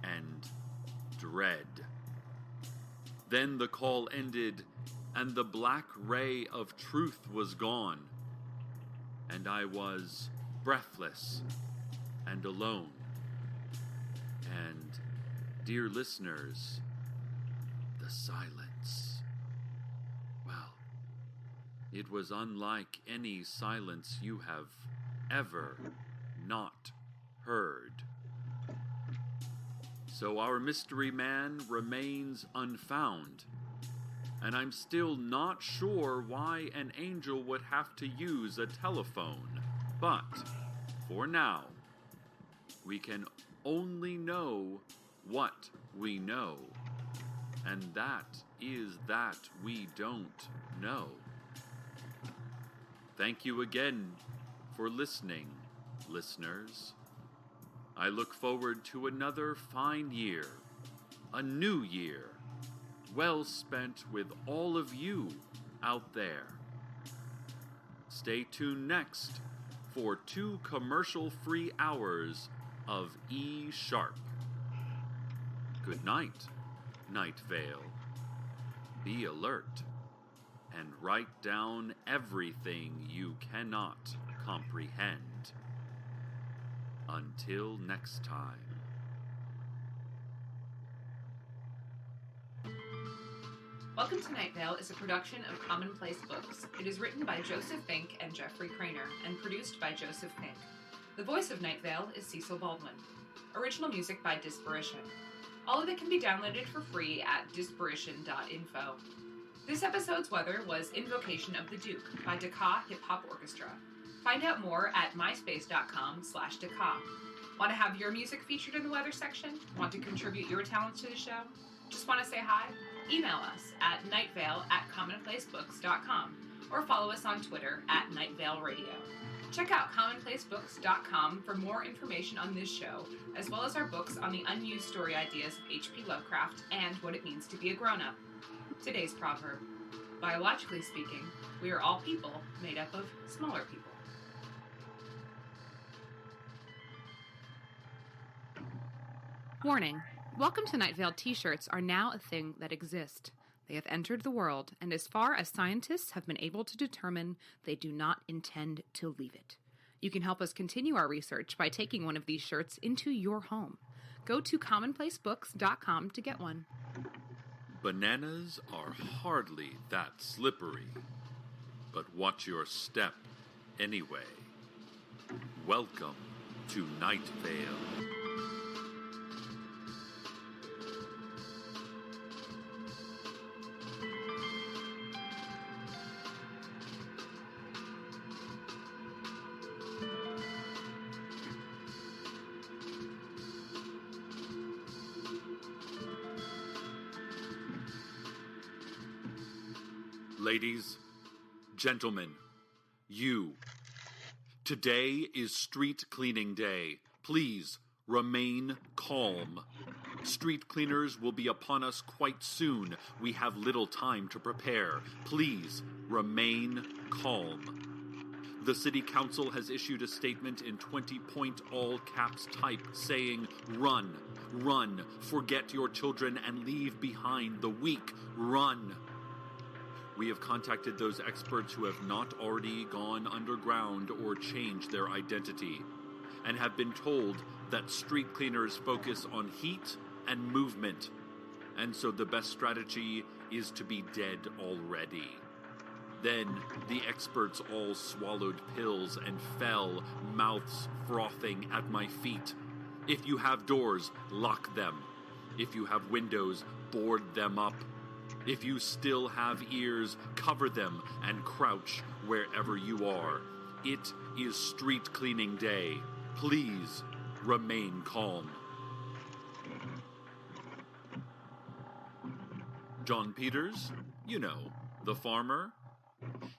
Speaker 2: and dread. Then the call ended, and the black ray of truth was gone, and I was breathless and alone. And, dear listeners, the silence. Well, it was unlike any silence you have ever not heard. So our mystery man remains unfound, and I'm still not sure why an angel would have to use a telephone. But, for now, we can only know what we know, and that is that we don't know. Thank you again for listening, listeners. I look forward to another fine year, a new year, well spent with all of you out there. Stay tuned next for 2 commercial-free hours of E Sharp. Good night, Night Vale. Be alert and write down everything you cannot comprehend. Until next time.
Speaker 4: Welcome to Night Vale is a production of Commonplace Books. It is written by Joseph Fink and Jeffrey Craner, and produced by Joseph Fink. The voice of Night Vale is Cecil Baldwin. Original music by Disparition. All of it can be downloaded for free at disparition.info. This episode's weather was Invocation of the Duke by Dakar Hip Hop Orchestra. Find out more at myspace.com/Dakar. Want to have your music featured in the weather section? Want to contribute your talents to the show? Just want to say hi? Email us at nightvale@commonplacebooks.com or follow us on Twitter at nightvaleradio. Check out commonplacebooks.com for more information on this show, as well as our books on the unused story ideas of H.P. Lovecraft and what it means to be a grown-up. Today's proverb: biologically speaking, we are all people made up of smaller people. Warning. Welcome to Night Vale t-shirts are now a thing that exist. They have entered the world, and as far as scientists have been able to determine, they do not intend to leave it. You can help us continue our research by taking one of these shirts into your home. Go to commonplacebooks.com to get one.
Speaker 2: Bananas are hardly that slippery, but watch your step anyway. Welcome to Night Vale. Ladies, gentlemen, you. Today is street cleaning day. Please remain calm. Street cleaners will be upon us quite soon. We have little time to prepare. Please remain calm. The City Council has issued a statement in 20-point all-caps type saying, "Run, run, forget your children and leave behind the weak. Run." We have contacted those experts who have not already gone underground or changed their identity, and have been told that street cleaners focus on heat and movement, and so the best strategy is to be dead already. Then the experts all swallowed pills and fell, mouths frothing at my feet. If you have doors, lock them. If you have windows, board them up. If you still have ears, cover them and crouch wherever you are. It is street cleaning day. Please remain calm. John Peters, you know, the farmer.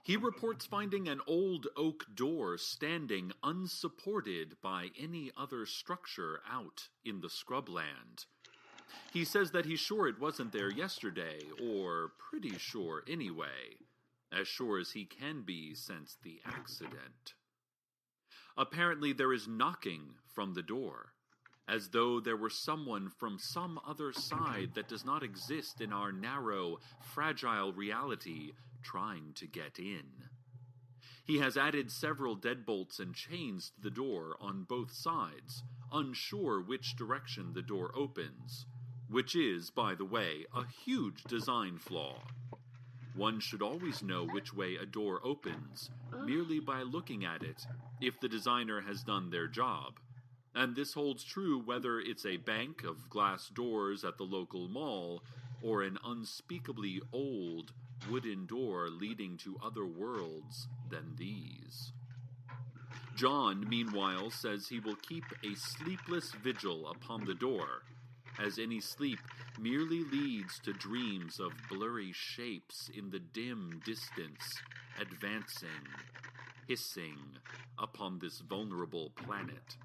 Speaker 2: He reports finding an old oak door standing unsupported by any other structure out in the scrubland. He says that he's sure it wasn't there yesterday, or pretty sure anyway, as sure as he can be since the accident. Apparently there is knocking from the door, as though there were someone from some other side that does not exist in our narrow, fragile reality trying to get in. He has added several deadbolts and chains to the door on both sides, unsure which direction the door opens, which is, by the way, a huge design flaw. One should always know which way a door opens, merely by looking at it, if the designer has done their job. And this holds true whether it's a bank of glass doors at the local mall, or an unspeakably old wooden door leading to other worlds than these. John, meanwhile, says he will keep a sleepless vigil upon the door, as any sleep merely leads to dreams of blurry shapes in the dim distance, advancing, hissing, upon this vulnerable planet.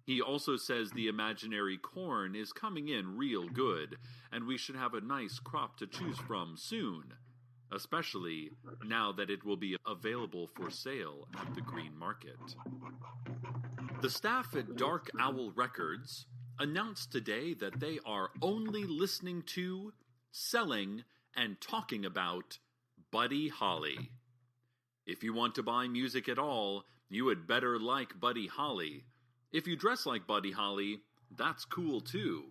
Speaker 2: He also says the imaginary corn is coming in real good, and we should have a nice crop to choose from soon, especially now that it will be available for sale at the Green Market. The staff at Dark Owl Records announced today that they are only listening to, selling, and talking about Buddy Holly. If you want to buy music at all, you had better like Buddy Holly. If you dress like Buddy Holly, that's cool too.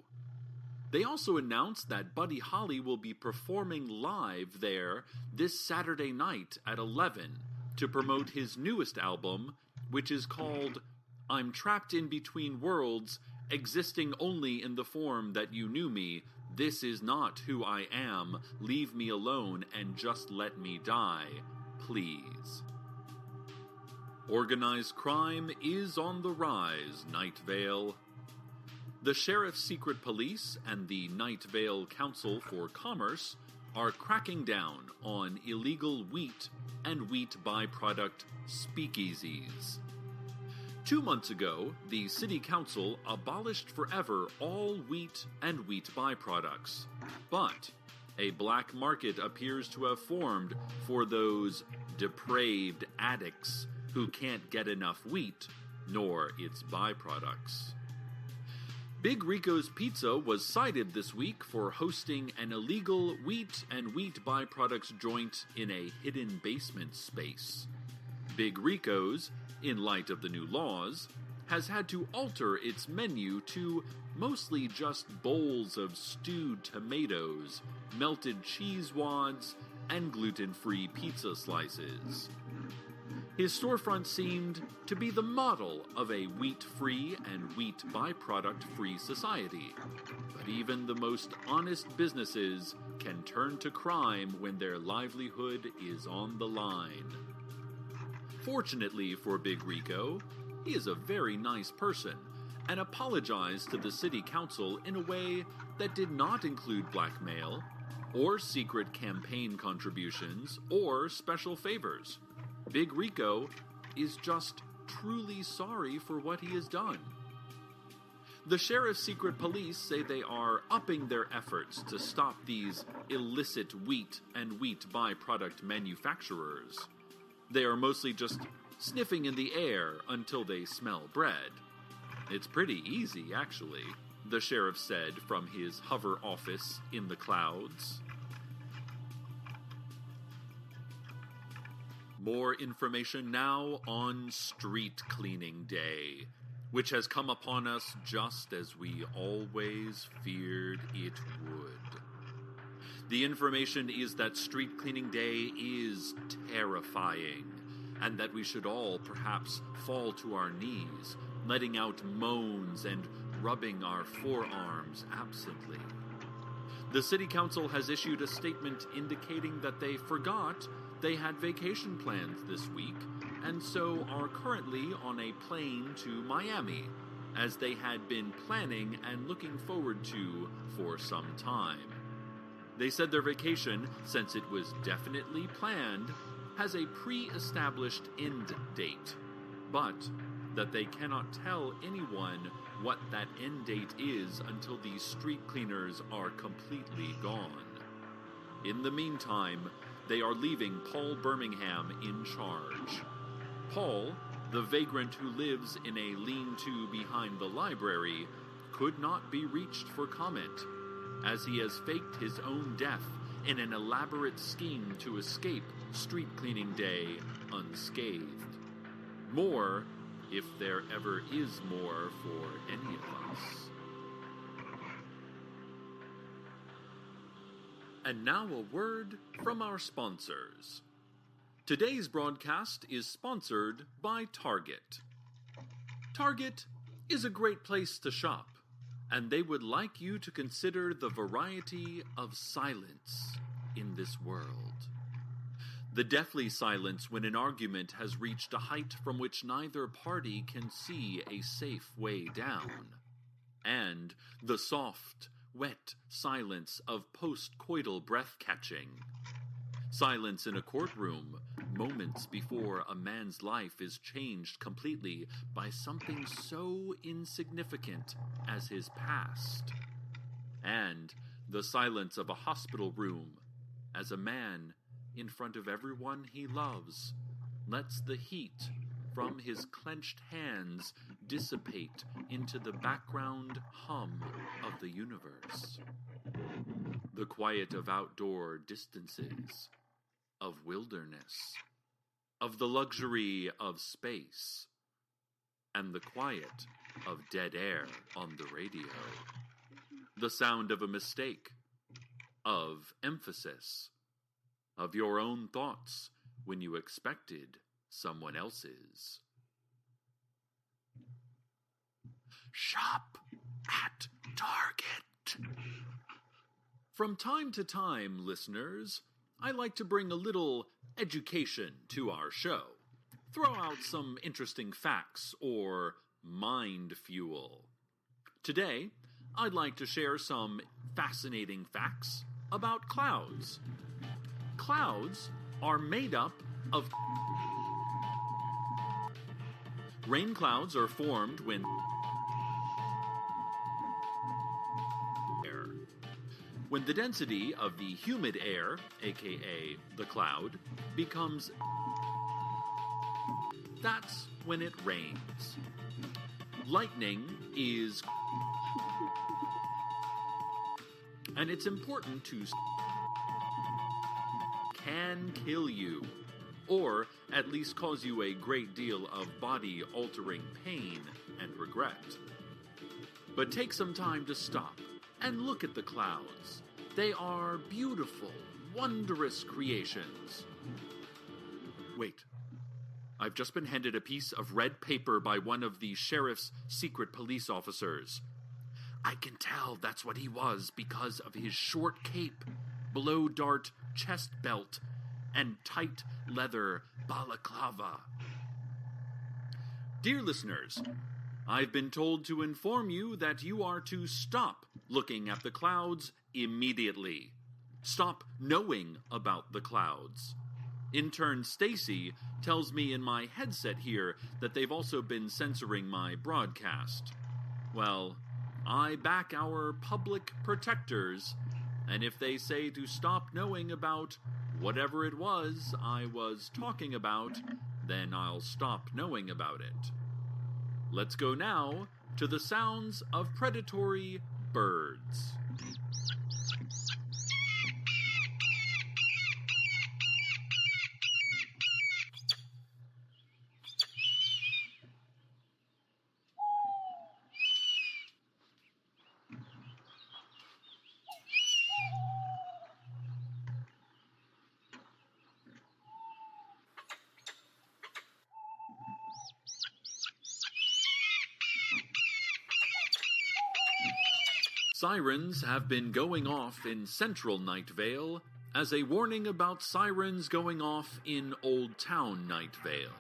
Speaker 2: They also announced that Buddy Holly will be performing live there this Saturday night at 11 to promote his newest album, which is called I'm Trapped in Between Worlds, Existing Only in the Form That You Knew Me. This is not who I am. Leave me alone and just let me die, please. Organized crime is on the rise, Night Vale. The Sheriff's Secret Police and the Night Vale Council for Commerce are cracking down on illegal wheat and wheat byproduct speakeasies. 2 months ago, the City Council abolished forever all wheat and wheat byproducts. But a black market appears to have formed for those depraved addicts who can't get enough wheat nor its byproducts. Big Rico's Pizza was cited this week for hosting an illegal wheat and wheat byproducts joint in a hidden basement space. Big Rico's, in light of the new laws, has had to alter its menu to mostly just bowls of stewed tomatoes, melted cheese wads, and gluten-free pizza slices. His storefront seemed to be the model of a wheat-free and wheat byproduct-free society. But even the most honest businesses can turn to crime when their livelihood is on the line. Fortunately for Big Rico, he is a very nice person and apologized to the city council in a way that did not include blackmail, or secret campaign contributions, or special favors. Big Rico is just truly sorry for what he has done. The Sheriff's Secret Police say they are upping their efforts to stop these illicit wheat and wheat byproduct manufacturers. They are mostly just sniffing in the air until they smell bread. It's pretty easy, actually, the sheriff said from his hover office in the clouds. More information now on Street Cleaning Day, which has come upon us just as we always feared it would. The information is that Street Cleaning Day is terrifying, and that we should all perhaps fall to our knees, letting out moans and rubbing our forearms absently. The City Council has issued a statement indicating that they forgot they had vacation plans this week, and so are currently on a plane to Miami, as they had been planning and looking forward to for some time. They said their vacation, since it was definitely planned, has a pre-established end date, but that they cannot tell anyone what that end date is until these street cleaners are completely gone. In the meantime, they are leaving Paul Birmingham in charge. Paul, the vagrant who lives in a lean-to behind the library could not be reached for comment, as he has faked his own death in an elaborate scheme to escape street cleaning day unscathed. More, if there ever is more for any of us. And now a word from our sponsors. Today's broadcast is sponsored by Target. Target is a great place to shop, and they would like you to consider the variety of silence in this world. The deathly silence when an argument has reached a height from which neither party can see a safe way down. And the soft, wet silence of post-coital breath-catching. Silence in a courtroom, moments before a man's life is changed completely by something so insignificant as his past. And the silence of a hospital room, as a man, in front of everyone he loves, lets the heat from his clenched hands dissipate into the background hum of the universe. The quiet of outdoor distances, of wilderness, of the luxury of space, and the quiet of dead air on the radio. The sound of a mistake, of emphasis, of your own thoughts when you expected someone else's. Shop at Target. From time to time, listeners, I like to bring a little education to our show. Throw out some interesting facts or mind fuel. Today, I'd like to share some fascinating facts about clouds. Clouds are made up of... Rain clouds are formed when the density of the humid air, aka the cloud, becomes... That's when it rains. Lightning is... And it's important to... can kill you, or at least cause you a great deal of body-altering pain and regret. But take some time to stop and look at the clouds. They are beautiful, wondrous creations. Wait, I've just been handed a piece of red paper by one of the sheriff's secret police officers. I can tell that's what he was because of his short cape, blow-dart chest belt, and tight leather balaclava. Dear listeners, I've been told to inform you that you are to stop looking at the clouds immediately. Stop knowing about the clouds. Intern Stacy tells me in my headset here that they've also been censoring my broadcast. Well, I back our public protectors, and if they say to stop knowing about whatever it was I was talking about, then I'll stop knowing about it. Let's go now to the sounds of predatory birds. Sirens have been going off in central Night Vale as a warning about sirens going off in Old Town Night Vale.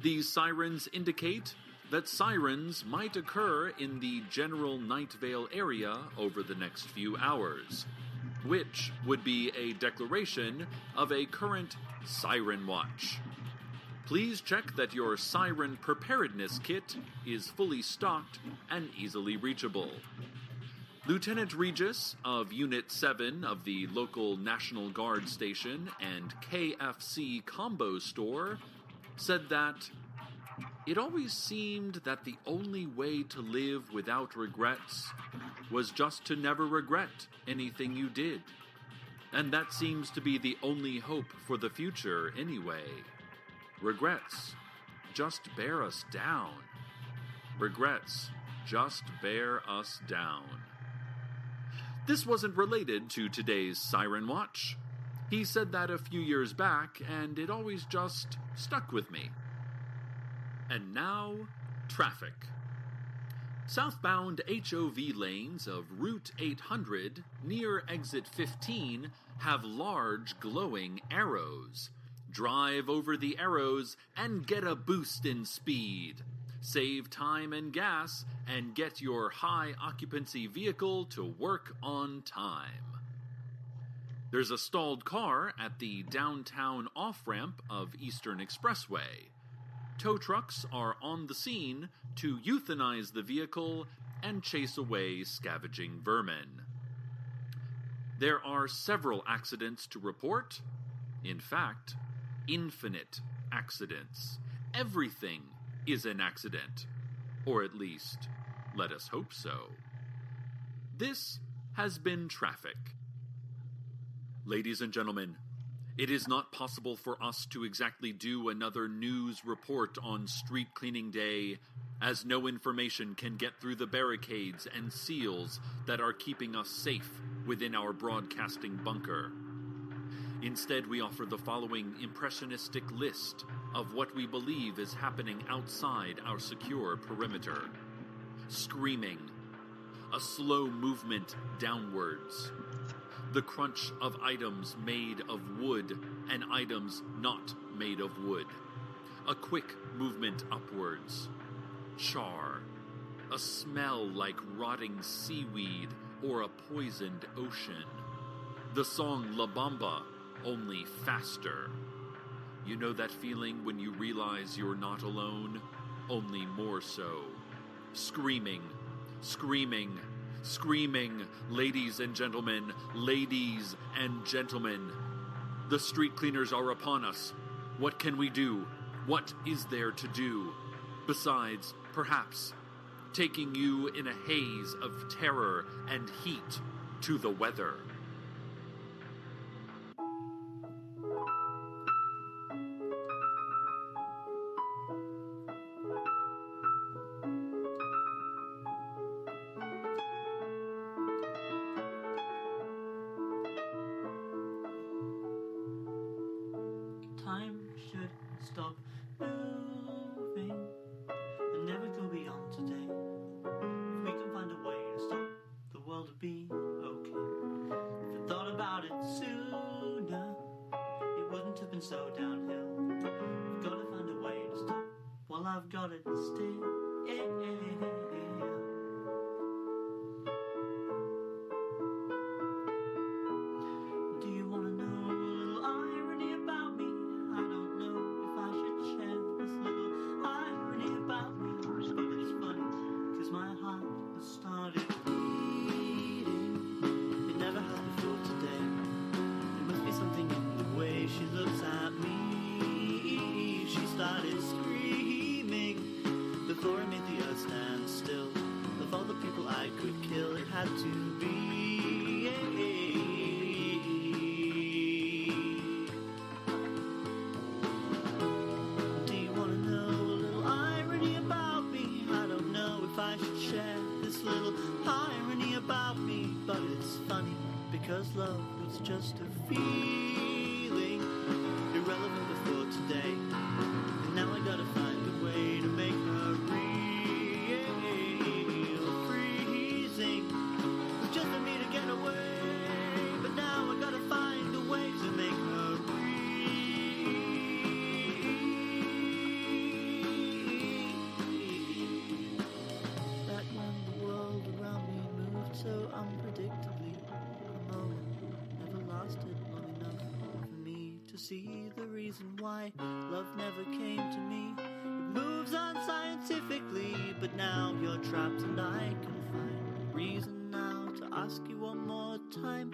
Speaker 2: These sirens indicate that sirens might occur in the general Night Vale area over the next few hours, which would be a declaration of a current Siren Watch. Please check that your siren preparedness kit is fully stocked and easily reachable. Lieutenant Regis of Unit 7 of the local National Guard station and KFC combo store said that It always seemed that the only way to live without regrets was just to never regret anything you did. And that seems to be the only hope for the future anyway. Regrets just bear us down. Regrets just bear us down. This wasn't related to today's Siren Watch. He said that a few years back, and it always just stuck with me. And now, traffic. Southbound HOV lanes of Route 800 near exit 15 have large glowing arrows. Drive over the arrows and get a boost in speed. Save time and gas and get your high occupancy vehicle to work on time. There's a stalled car at the downtown off-ramp of Eastern Expressway. Tow trucks are on the scene to euthanize the vehicle and chase away scavenging vermin. There are several accidents to report. In fact, infinite accidents. Everything is an accident. Or at least, let us hope so. This has been traffic. Ladies and gentlemen, it is not possible for us to exactly do another news report on Street Cleaning Day, as no information can get through the barricades and seals that are keeping us safe within our broadcasting bunker. Instead, we offer the following impressionistic list of what we believe is happening outside our secure perimeter. Screaming. A slow movement downwards. The crunch of items made of wood and items not made of wood. A quick movement upwards. Char. A smell like rotting seaweed or a poisoned ocean. The song La Bamba, only faster. You know that feeling when you realize you're not alone? Only more so. Screaming, screaming, screaming. Ladies and gentlemen, ladies and gentlemen. The street cleaners are upon us. What can we do? What is there to do? Besides, perhaps, taking you in a haze of terror and heat to the weather.
Speaker 5: Time should stop moving and never go beyond today. If we can find a way to stop the world, would be okay. If I thought about it sooner, it wouldn't have been so downhill. We've got to find a way to stop while I've got it still. Do you want to know a little irony about me? I don't know if I should share this little irony about me. But it's funny, cause my heart has started beating. It never has before today. There must be something in the way she looks at me. She started screaming before it made the earth stand still. Of all the people I could kill, it had to be. Do you want to know a little irony about me? I don't know if I should share this little irony about me. But it's funny, because love was just a feeling, irrelevant before today. And now I gotta find a way to make her real. Freezing, just for me to get away. But now I gotta find a way to make her back when the world around me moved so unpredictably, a moment never lasted long enough for me to see the reason why love never came to me. It moves unscientifically, but now you're trapped and I can find a reason now to ask you one more time.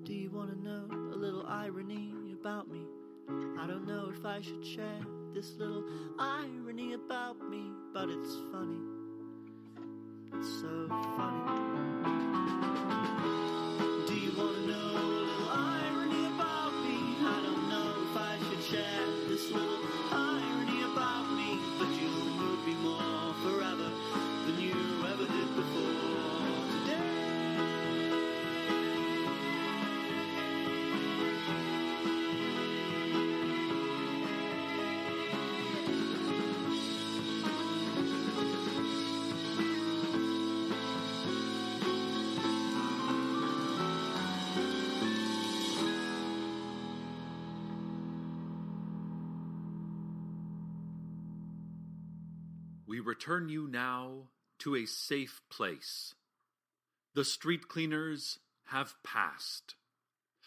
Speaker 5: Do you want to know a little irony about me? I don't know if I should share this little irony about me, but it's funny. It's so funny. Do you want to know a little irony about me? I don't know if I should share this little irony about me, but you'll move me more forever than you ever did before today.
Speaker 2: We return you now to a safe place. The street cleaners have passed.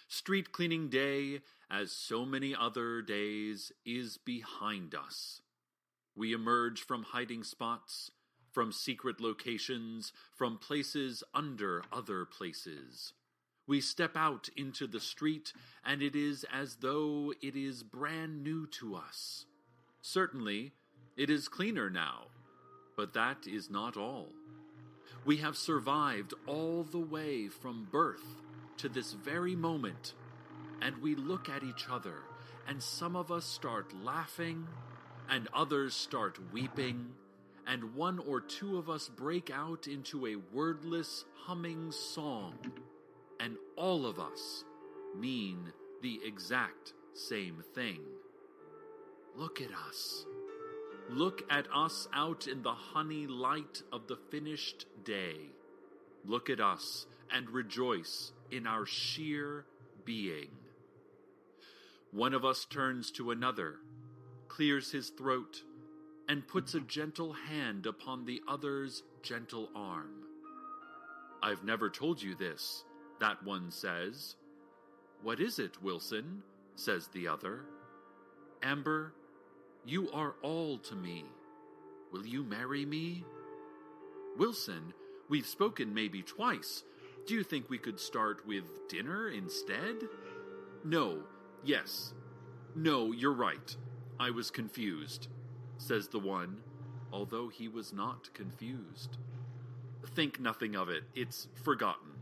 Speaker 2: Street cleaning day, as so many other days, is behind us. We emerge from hiding spots, from secret locations, from places under other places. We step out into the street, and it is as though it is brand new to us. Certainly, it is cleaner now, but that is not all. We have survived all the way from birth to this very moment, and we look at each other, and some of us start laughing, and others start weeping, and one or two of us break out into a wordless, humming song, and all of us mean the exact same thing. Look at us. Look at us out in the honey light of the finished day. Look at us and rejoice in our sheer being. One of us turns to another, clears his throat, and puts a gentle hand upon the other's gentle arm. "I've never told you this," that one says. "What is it, Wilson?" says the other. "Amber, you are all to me. Will you marry me?" "Wilson, we've spoken maybe twice. Do you think we could start with dinner instead?" "No, yes. No, you're right. I was confused," says the one, although he was not confused. "Think nothing of it. It's forgotten,"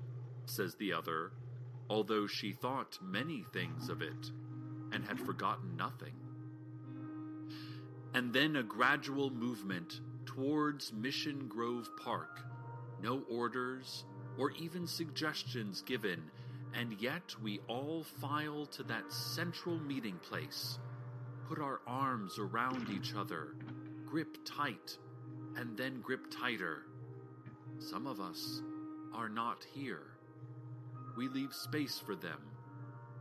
Speaker 2: says the other, although she thought many things of it, and had forgotten nothing. And then a gradual movement towards Mission Grove Park. No orders or even suggestions given, and yet we all file to that central meeting place, put our arms around each other, grip tight, and then grip tighter. Some of us are not here. We leave space for them,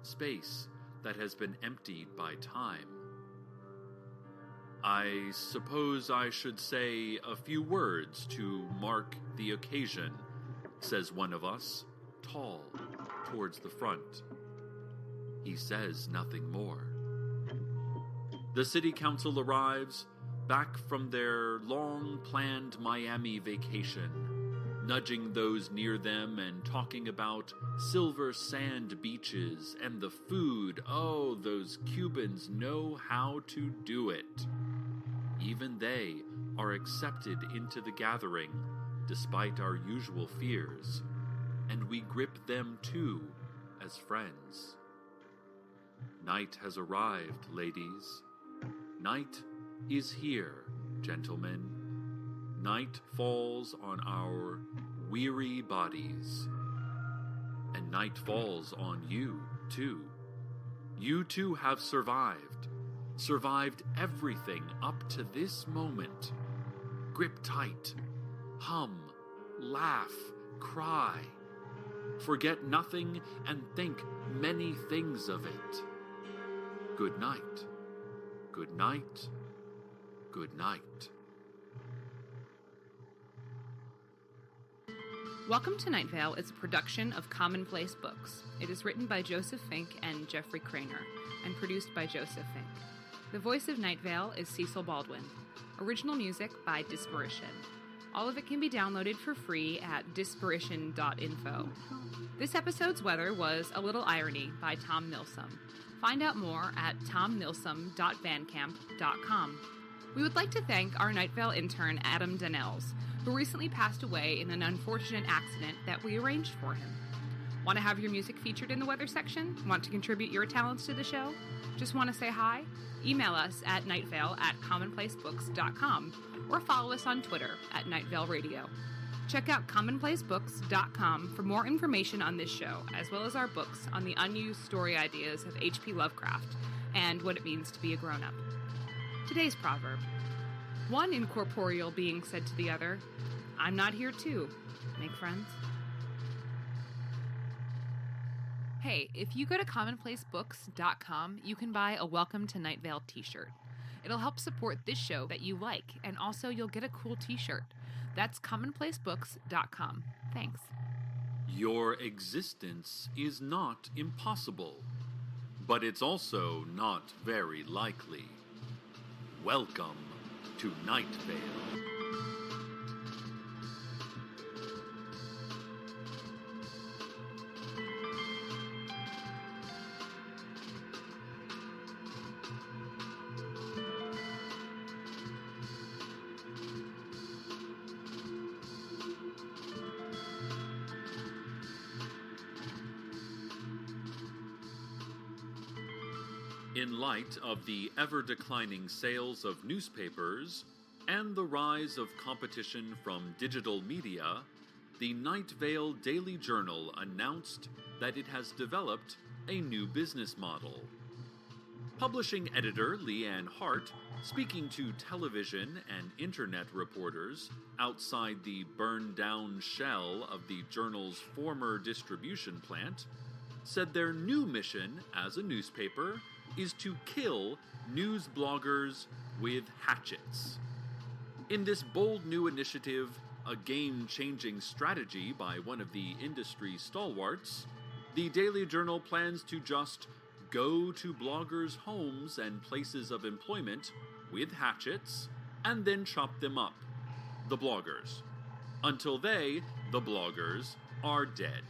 Speaker 2: space that has been emptied by time. "I suppose I should say a few words to mark the occasion," says one of us, tall, towards the front. He says nothing more. The city council arrives, back from their long-planned Miami vacation, nudging those near them and talking about silver sand beaches and the food. Oh, those Cubans know how to do it. Even they are accepted into the gathering, despite our usual fears, and we grip them too as friends. Night has arrived, ladies. Night is here, gentlemen. Night falls on our weary bodies. And night falls on you, too. You too have survived everything up to this moment. Grip tight, hum, laugh, cry. Forget nothing and think many things of it. Good night, good night, good night.
Speaker 4: Welcome to Night Vale is a production of Commonplace Books. It is written by Joseph Fink and Jeffrey Craner, and produced by Joseph Fink. The voice of Night Vale is Cecil Baldwin. Original music by Disparition. All of it can be downloaded for free at disparition.info. This episode's weather was A Little Irony by Tom Milsom. Find out more at tommilsom.bandcamp.com. We would like to thank our Night Vale intern, Adam Donnells, who recently passed away in an unfortunate accident that we arranged for him. Want to have your music featured in the weather section? Want to contribute your talents to the show? Just want to say hi? Email us at nightvale@commonplacebooks.com or follow us on Twitter at Nightvale Radio. Check out commonplacebooks.com for more information on this show, as well as our books on the unused story ideas of H.P. Lovecraft and what it means to be a grown-up. Today's proverb. One incorporeal being said to the other, I'm not here too. Make friends? Hey, if you go to commonplacebooks.com, you can buy a Welcome to Night Vale t-shirt. It'll help support this show that you like, and also you'll get a cool t-shirt. That's commonplacebooks.com. Thanks.
Speaker 2: Your existence is not impossible, but it's also not very likely. Welcome to Night Vale. In light of the ever-declining sales of newspapers and the rise of competition from digital media, the Night Vale Daily Journal announced that it has developed a new business model. Publishing editor Leanne Hart, speaking to television and internet reporters outside the burned-down shell of the journal's former distribution plant, said their new mission as a newspaper is to kill news bloggers with hatchets. In this bold new initiative, a game-changing strategy by one of the industry stalwarts, the Daily Journal plans to just go to bloggers' homes and places of employment with hatchets and then chop them up, the bloggers, until they, the bloggers, are dead.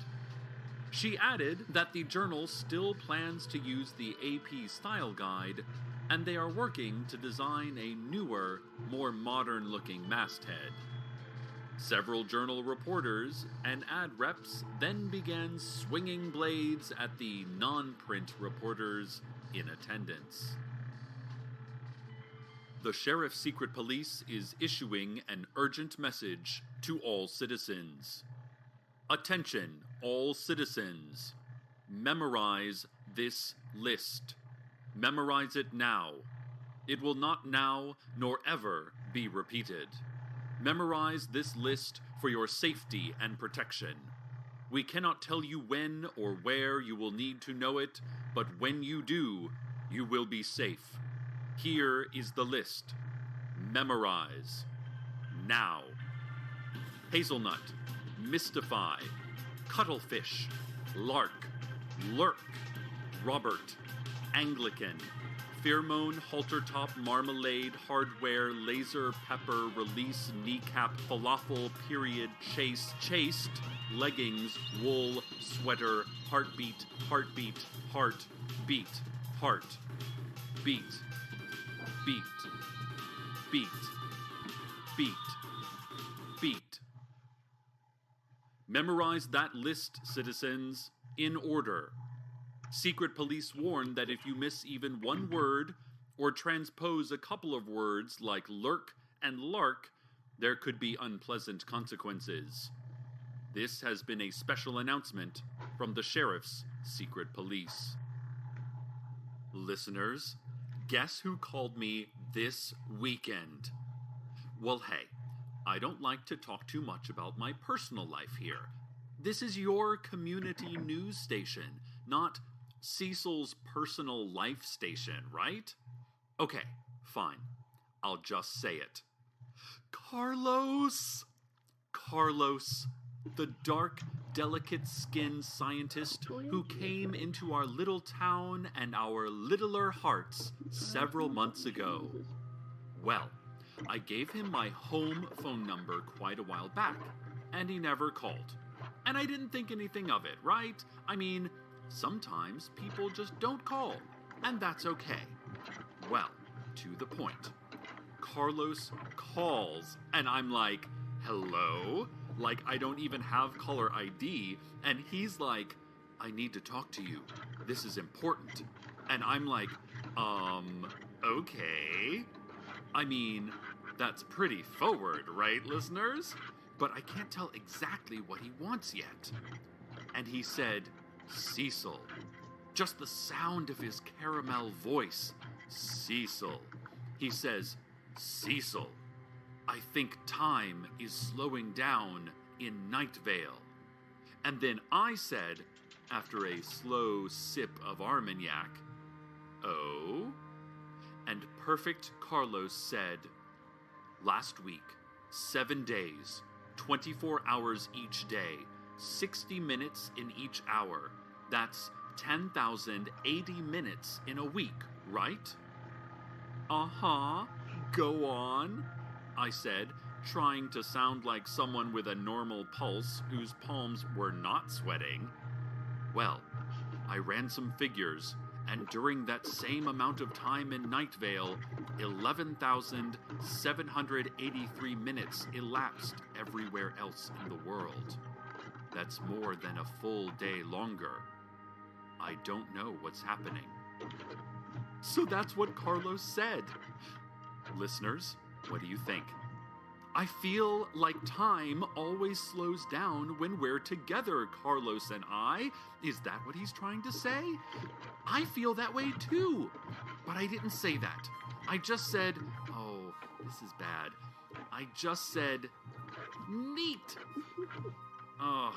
Speaker 2: She added that the journal still plans to use the AP Style Guide, and they are working to design a newer, more modern-looking masthead. Several journal reporters and ad reps then began swinging blades at the non-print reporters in attendance. The Sheriff's Secret Police is issuing an urgent message to all citizens. Attention, all citizens. Memorize this list. Memorize it now. It will not now nor ever be repeated. Memorize this list for your safety and protection. We cannot tell you when or where you will need to know it, but when you do, you will be safe. Here is the list. Memorize. Now. Hazelnut. Mystify, Cuttlefish, Lark, Lurk, Robert, Anglican, Pheromone, Haltertop, Marmalade, Hardware, Laser, Pepper, Release, Kneecap, Falafel, Period, Chase, Chaste, Leggings, Wool, Sweater, Heartbeat, Heartbeat, Heart, Beat, Heart, Beat, Beat, Beat, Beat, Beat. Memorize that list, citizens, in order. Secret Police warn that if you miss even one word or transpose a couple of words like lurk and lark, there could be unpleasant consequences. This has been a special announcement from the Sheriff's Secret Police. Listeners, guess who called me this weekend? Well, hey, I don't like to talk too much about my personal life here. This is your community news station, not Cecil's personal life station, right? Okay, fine. I'll just say it. Carlos! Carlos, the dark, delicate-skinned scientist who came into our little town and our littler hearts several months ago. Well, I gave him my home phone number quite a while back, and he never called. And I didn't think anything of it, right? I mean, sometimes people just don't call. and that's okay. Well, to the point. Carlos calls, and I'm like, hello? Like, I don't even have caller ID, and he's like, I need to talk to you. This is important. And I'm like, okay. I mean, that's pretty forward, right, listeners? But I can't tell exactly what he wants yet. And he said, Cecil. Just the sound of his caramel voice. Cecil. He says, Cecil, I think time is slowing down in Night Vale. And then I said, after a slow sip of Armagnac, oh? And Perfect Carlos said, last week, 7 days, 24 hours each day, 60 minutes in each hour. That's 10,080 minutes in a week, right? Uh-huh. Go on, I said, trying to sound like someone with a normal pulse whose palms were not sweating. Well, I ran some figures, and during that same amount of time in Night Vale, 11,783 minutes elapsed everywhere else in the world. That's more than a full day longer. I don't know what's happening. So that's what Carlos said. Listeners, what do you think? I feel like time always slows down when we're together, Carlos and I. Is that what he's trying to say? I feel that way too. But I didn't say that. I just said, oh, this is bad. I just said, neat. Oh,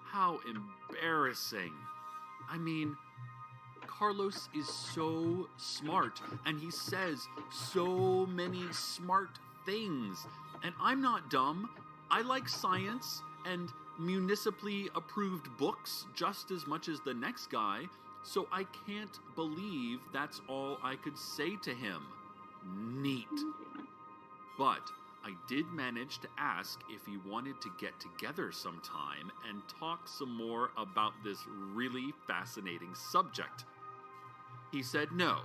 Speaker 2: how embarrassing. I mean, Carlos is so smart, and he says so many smart things. And I'm not dumb. I like science and municipally approved books just as much as the next guy, so I can't believe that's all I could say to him. Neat. But I did manage to ask if he wanted to get together sometime and talk some more about this really fascinating subject. He said no,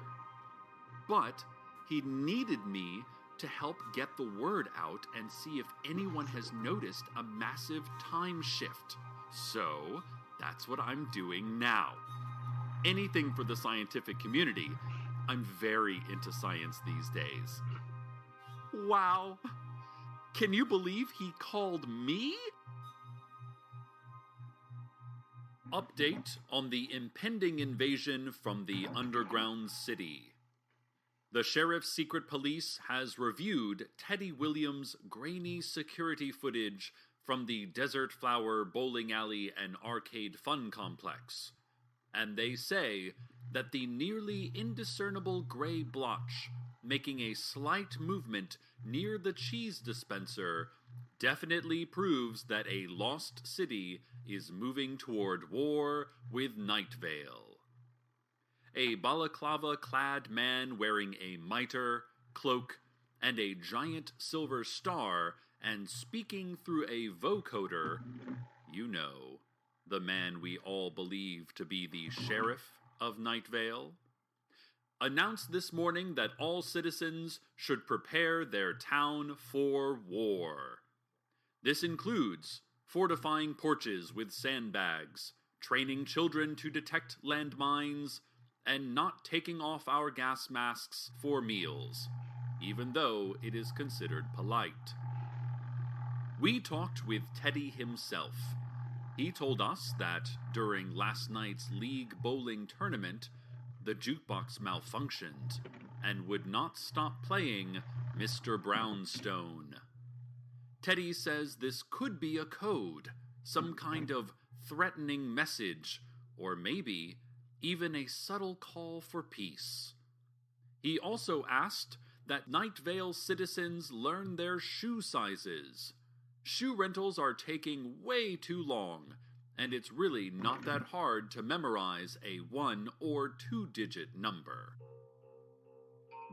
Speaker 2: but he needed me to help get the word out and see if anyone has noticed a massive time shift. So that's what I'm doing now. Anything for the scientific community. I'm very into science these days. Wow. Can you believe he called me? Update on the impending invasion from the underground city. The Sheriff's Secret Police has reviewed Teddy Williams' grainy security footage from the Desert Flower Bowling Alley and Arcade Fun Complex, and they say that the nearly indiscernible gray blotch making a slight movement near the cheese dispenser definitely proves that a lost city is moving toward war with Night Vale. A balaclava-clad man wearing a mitre, cloak, and a giant silver star and speaking through a vocoder, you know, the man we all believe to be the sheriff of Night Vale, announced this morning that all citizens should prepare their town for war. This includes fortifying porches with sandbags, training children to detect landmines, and not taking off our gas masks for meals, even though it is considered polite. We talked with Teddy himself. He told us that during last night's league bowling tournament, the jukebox malfunctioned and would not stop playing Mr. Brownstone. Teddy says this could be a code, some kind of threatening message, or maybe even a subtle call for peace. He also asked that Night Vale citizens learn their shoe sizes. Shoe rentals are taking way too long, and it's really not that hard to memorize a 1 or 2-digit number.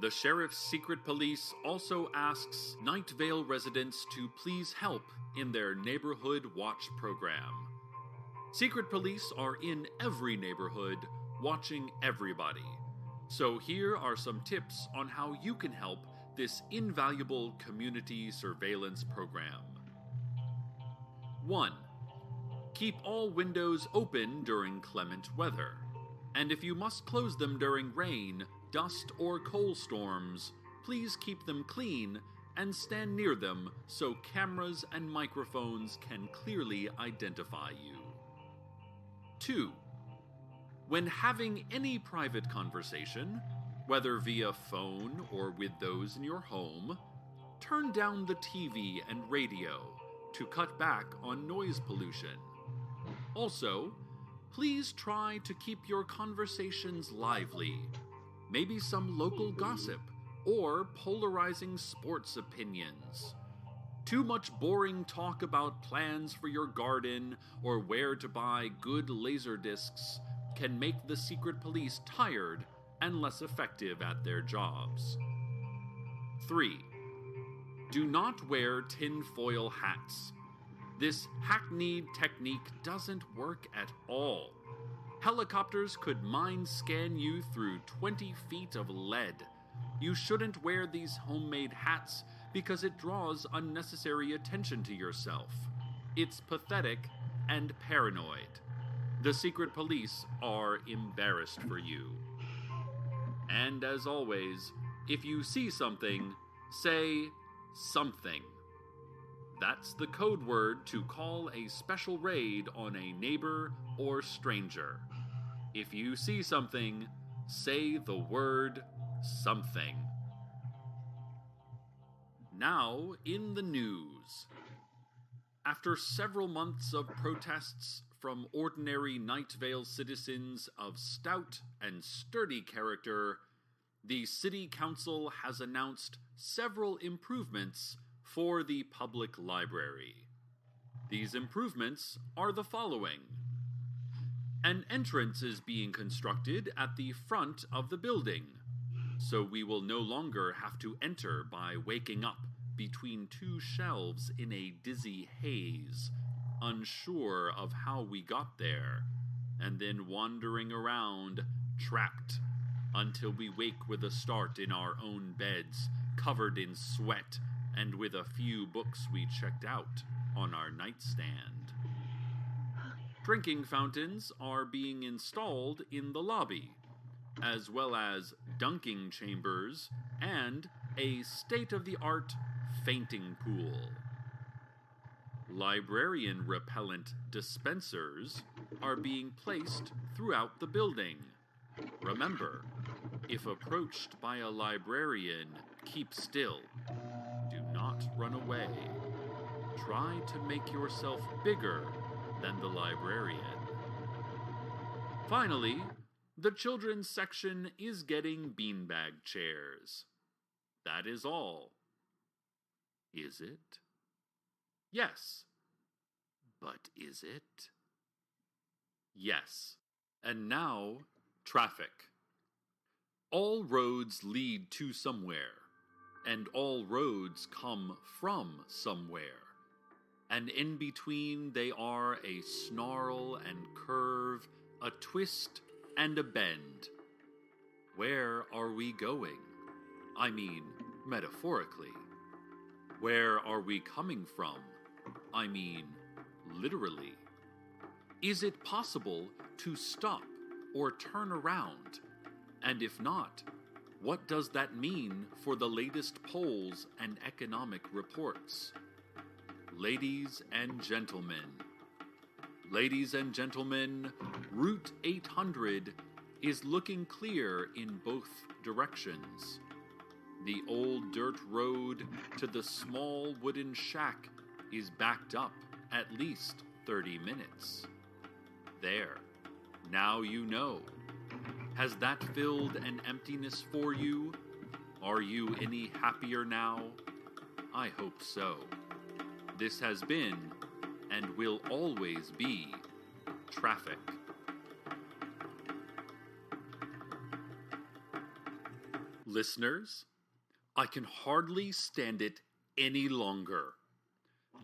Speaker 2: The Sheriff's Secret Police also asks Night Vale residents to please help in their Neighborhood Watch program. Secret Police are in every neighborhood, watching everybody, So here are some tips on how you can help this invaluable community surveillance program. 1. Keep all windows open during clement weather, and if you must close them during rain, dust, or coal storms, please keep them clean and stand near them so cameras and microphones can clearly identify you. 2. When having any private conversation, whether via phone or with those in your home, turn down the TV and radio to cut back on noise pollution. Also, please try to keep your conversations lively. Maybe some local gossip or polarizing sports opinions. Too much boring talk about plans for your garden or where to buy good laser discs can make the secret police tired and less effective at their jobs. 3. Do not wear tinfoil hats. This hackneyed technique doesn't work at all. Helicopters could mind scan you through 20 feet of lead. You shouldn't wear these homemade hats because it draws unnecessary attention to yourself. It's pathetic and paranoid. The secret police are embarrassed for you. And as always, if you see something, say something. That's the code word to call a special raid on a neighbor or stranger. If you see something, say the word something. Now in the news. After several months of protests from ordinary Night Vale citizens of stout and sturdy character, the City Council has announced several improvements for the public library. These improvements are the following. An entrance is being constructed at the front of the building, so we will no longer have to enter by waking up between two shelves in a dizzy haze, unsure of how we got there, and then wandering around, trapped, until we wake with a start in our own beds, covered in sweat, and with a few books we checked out on our nightstand. Drinking fountains are being installed in the lobby, as well as dunking chambers and a state-of-the-art fainting pool. Librarian repellent dispensers are being placed throughout the building. Remember, if approached by a librarian, keep still. Do not run away. Try to make yourself bigger than the librarian. Finally, the children's section is getting beanbag chairs. That is all. Is it? Yes. But is it? Yes. And now, traffic. All roads lead to somewhere, and all roads come from somewhere. And in between they are a snarl and curve, a twist and a bend. Where are we going? I mean, metaphorically. Where are we coming from? I mean, literally. Is it possible to stop or turn around? And if not, what does that mean for the latest polls and economic reports? Ladies and gentlemen, Route 800 is looking clear in both directions. The old dirt road to the small wooden shack is backed up at least 30 minutes. There, now you know. Has that filled an emptiness for you? Are you any happier now? I hope so. This has been, and will always be, traffic. Listeners, I can hardly stand it any longer.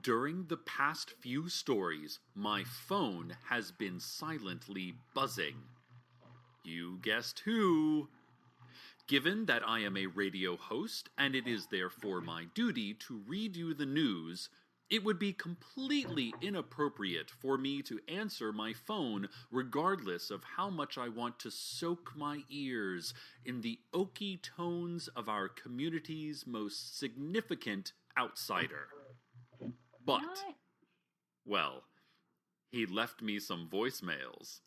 Speaker 2: During the past few stories, my phone has been silently buzzing. You guessed who? Given that I am a radio host, and it is therefore my duty to read you the news, it would be completely inappropriate for me to answer my phone regardless of how much I want to soak my ears in the oaky tones of our community's most significant outsider. But, well, he left me some voicemails.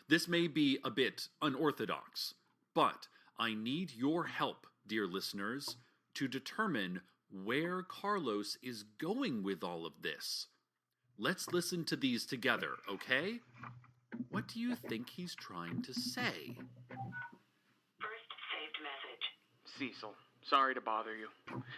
Speaker 2: This may be a bit unorthodox, but I need your help, dear listeners, to determine where Carlos is going with all of this. Let's listen to these together, okay? What do you think he's trying to say?
Speaker 6: First saved message.
Speaker 7: Cecil, sorry to bother you.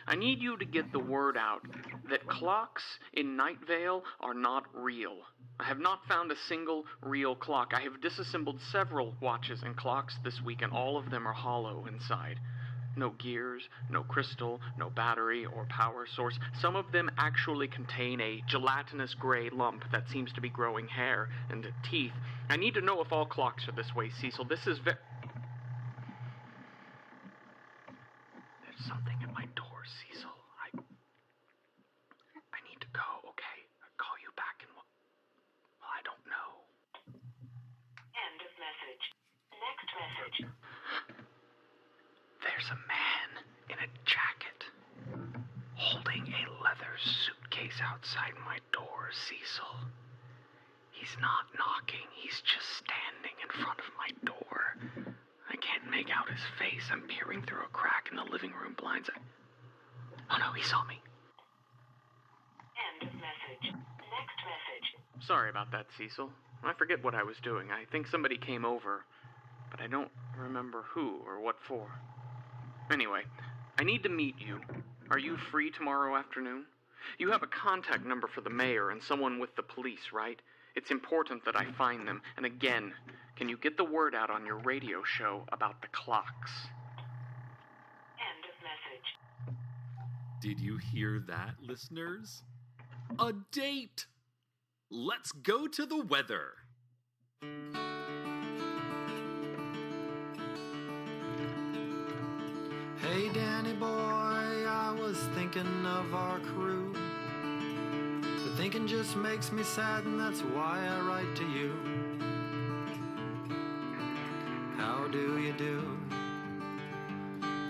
Speaker 7: I need you to get the word out that clocks in Night Vale are not real. I have not found a single real clock. I have disassembled several watches and clocks this week, and all of them are hollow inside. No gears, no crystal, no battery or power source. Some of them actually contain a gelatinous gray lump that seems to be growing hair and teeth. I need to know if all clocks are this way, Cecil. This is There's something at my door, Cecil. I need to go, okay? I'll call you back in I don't know.
Speaker 6: End of message. Next message.
Speaker 7: There's a man in a jacket holding a leather suitcase outside my door, Cecil. He's not knocking, he's just standing in front of my door. I can't make out his face. I'm peering through a crack in the living room blinds. Oh no, he saw me.
Speaker 6: End of message. Next message.
Speaker 7: Sorry about that, Cecil. I forget what I was doing. I think somebody came over, but I don't remember who or what for. Anyway, I need to meet you. Are you free tomorrow afternoon? You have a contact number for the mayor and someone with the police, right? It's important that I find them. And again, can you get the word out on your radio show about the clocks?
Speaker 6: End of message.
Speaker 2: Did you hear that, listeners? A date! Let's go to the weather.
Speaker 8: Hey Danny boy, I was thinking of our crew. But thinking just makes me sad, and that's why I write to you. How do you do?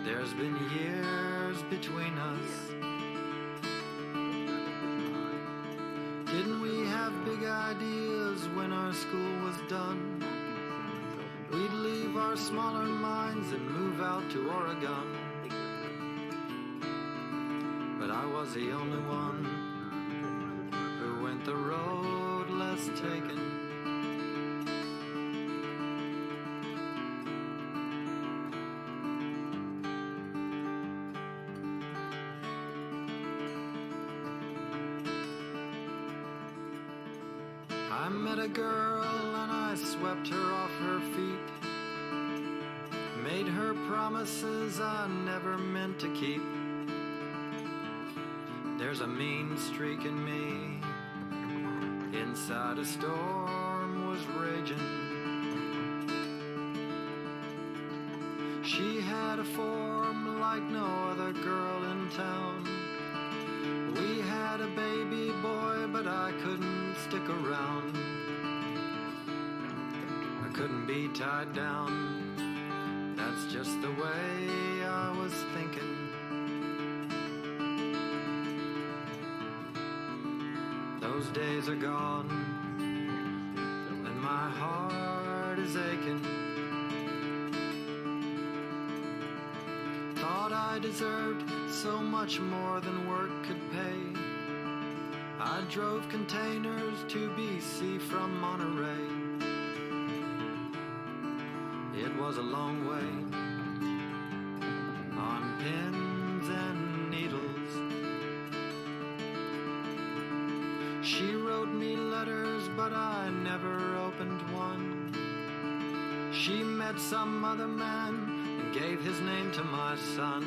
Speaker 8: There's been years between us. Didn't we have big ideas when our school was done? We'd leave our smaller minds and move out to Oregon. But I was the only one who went the road less taken. I met a girl and I swept her off her feet. Made her promises I never meant to keep. There's a mean streak in me. Inside a storm was raging. She had a form like no other girl in town. We had a baby boy, but I couldn't stick around. I couldn't be tied down. That's just the way I was thinking. Those days are gone, and my heart is aching. Thought I deserved so much more than work could pay. I drove containers to BC from Monterey. It was a long way on pins and needles. She wrote me letters, but I never opened one. She met some other man and gave his name to my son.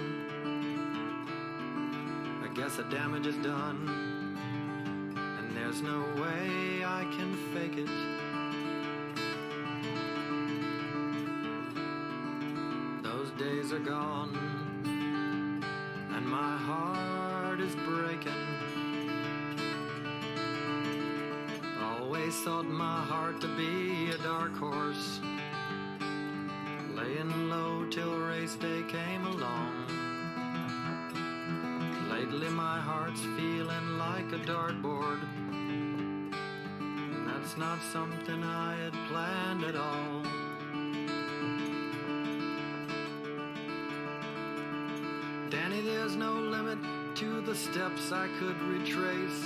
Speaker 8: I guess the damage is done, and there's no way I can fake it. Those days days are gone, and my heart is breaking. Always thought my heart to be a dark horse, laying low till race day came along. Lately my heart's feeling like a dartboard. That's not something I had planned at all. Danny, there's no limit to the steps I could retrace,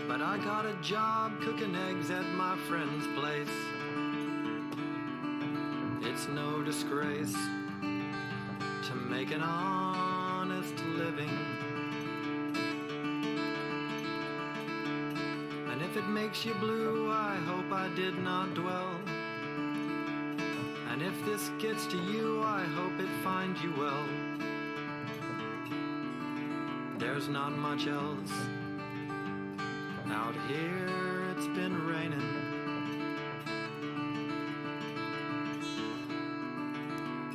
Speaker 8: but I got a job cooking eggs at my friend's place. It's no disgrace to make an honest living, and if it makes you blue, I hope I did not dwell. And if this gets to you, I hope it finds you well. There's not much else. Out here it's been raining.